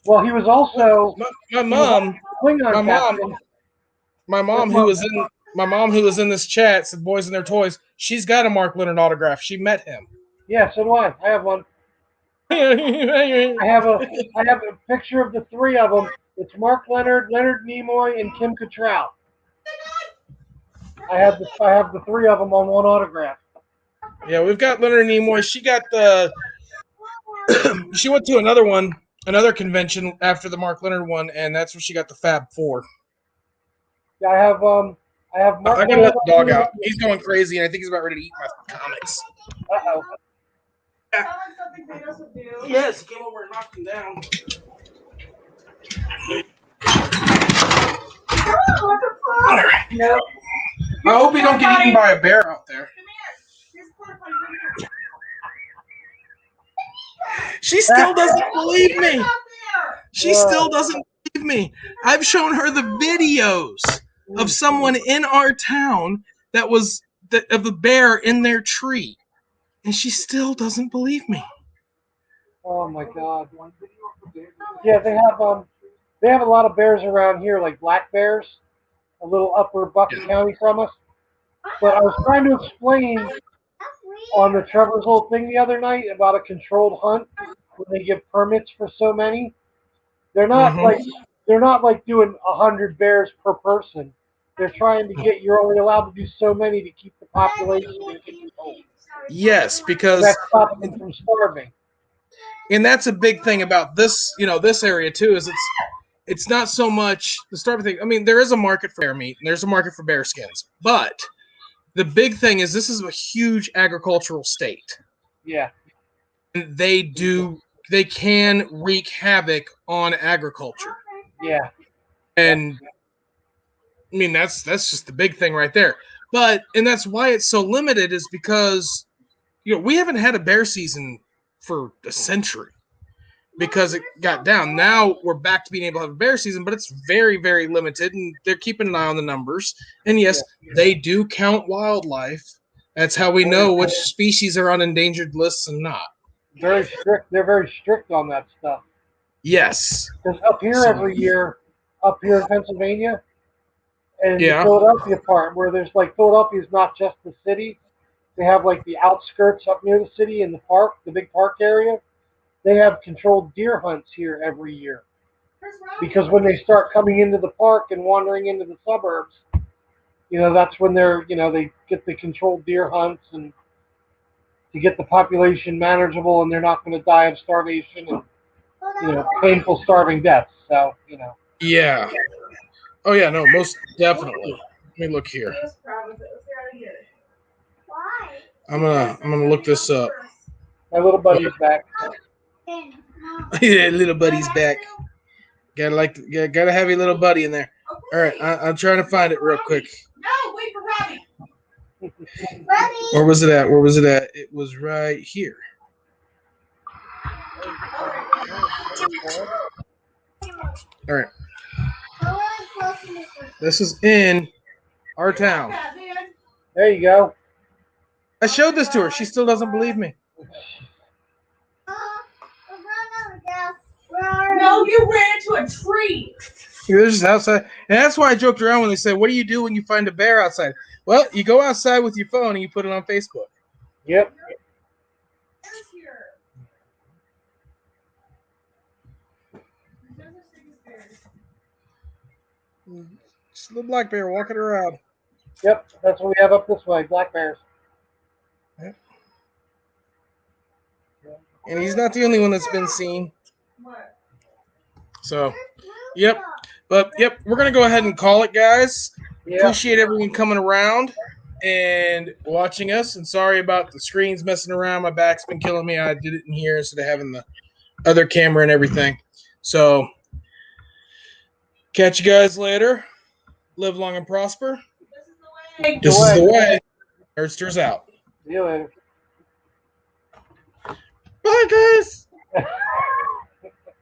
Well, he was also My mom, Klingon my mom, captain. my mom who was in this chat said Boys and Their Toys. She's got a Mark Leonard autograph. She met him. Yeah, so do I. I have one. I I have a picture of the three of them. It's Mark Leonard, Leonard Nimoy, and Kim Cattrall. I have the three of them on one autograph. Yeah, we've got Leonard Nimoy. She got the. She went to another convention after the Mark Leonard one, and that's where she got the Fab Four. Yeah, I have Mark I gotta Leonard. let the dog out. He's going crazy, and I think he's about ready to eat my comics. Uh-oh. Sounds like something Kratos would do. Yes, he came over and knocked him down. All right. No. I hope he don't get eaten by a bear out there. Come here. Here's porta potty right here. She still doesn't believe me. Out there. She still doesn't believe me. I've shown her the videos of someone in our town that was of the bear in their tree, and she still doesn't believe me. Oh my God. Yeah, they have a lot of bears around here, like black bears, a little upper Bucks County from us. But I was trying to explain on the Trevor's little thing the other night about a controlled hunt when they give permits for so many. They're not like doing 100 bears per person. They're trying to get you're only allowed to do so many to keep the population under control. Yes, because That stops them from starving. and that's a big thing about this, this area too, is it's not so much the starving thing. I mean, there is a market for bear meat and there's a market for bear skins, but the big thing is this is a huge agricultural state. Yeah. And they can wreak havoc on agriculture. Yeah. And I mean that's just the big thing right there. And that's why it's so limited is because we haven't had a bear season for a century because it got down. Now we're back to being able to have a bear season, but it's very, very limited, and they're keeping an eye on the numbers. And yes, they do count wildlife. That's how we know which species are on endangered lists and not. Very strict. They're very strict on that stuff. Yes. Because up here every year, up here in Pennsylvania, and the Yeah. Philadelphia part, where there's like Philadelphia is not just the city. They have like the outskirts up near the city in the park, the big park area. They have controlled deer hunts here every year. Because when they start coming into the park and wandering into the suburbs, that's when they get the controlled deer hunts and to get the population manageable and they're not going to die of starvation and painful, starving deaths. So Yeah. Oh yeah, no, most definitely. Let me look here. Why? I'm gonna look this up. my little buddy's back. Yeah, little buddy's back. Gotta have your little buddy in there. All right, I'm trying to find it real quick. No, wait for Robbie. Buddy. Where was it at? Where was it at? It was right here. All right, this is in our town. There you go. I showed this to her. She still doesn't believe me. No, you ran into a tree. This is outside, and that's why I joked around when they said, "What do you do when you find a bear outside?" Well, you go outside with your phone and you put it on Facebook. Yep. Just a little black bear walking around. Yep. That's what we have up this way. Black bears. And he's not the only one that's been seen. So, yep. But, yep, we're going to go ahead and call it, guys. Yep. Appreciate everyone coming around and watching us. And sorry about the screens messing around. My back's been killing me. I did it in here instead of having the other camera and everything. So, catch you guys later. Live long and prosper. This is the way. Nerdsters out. See you later. Bye, guys.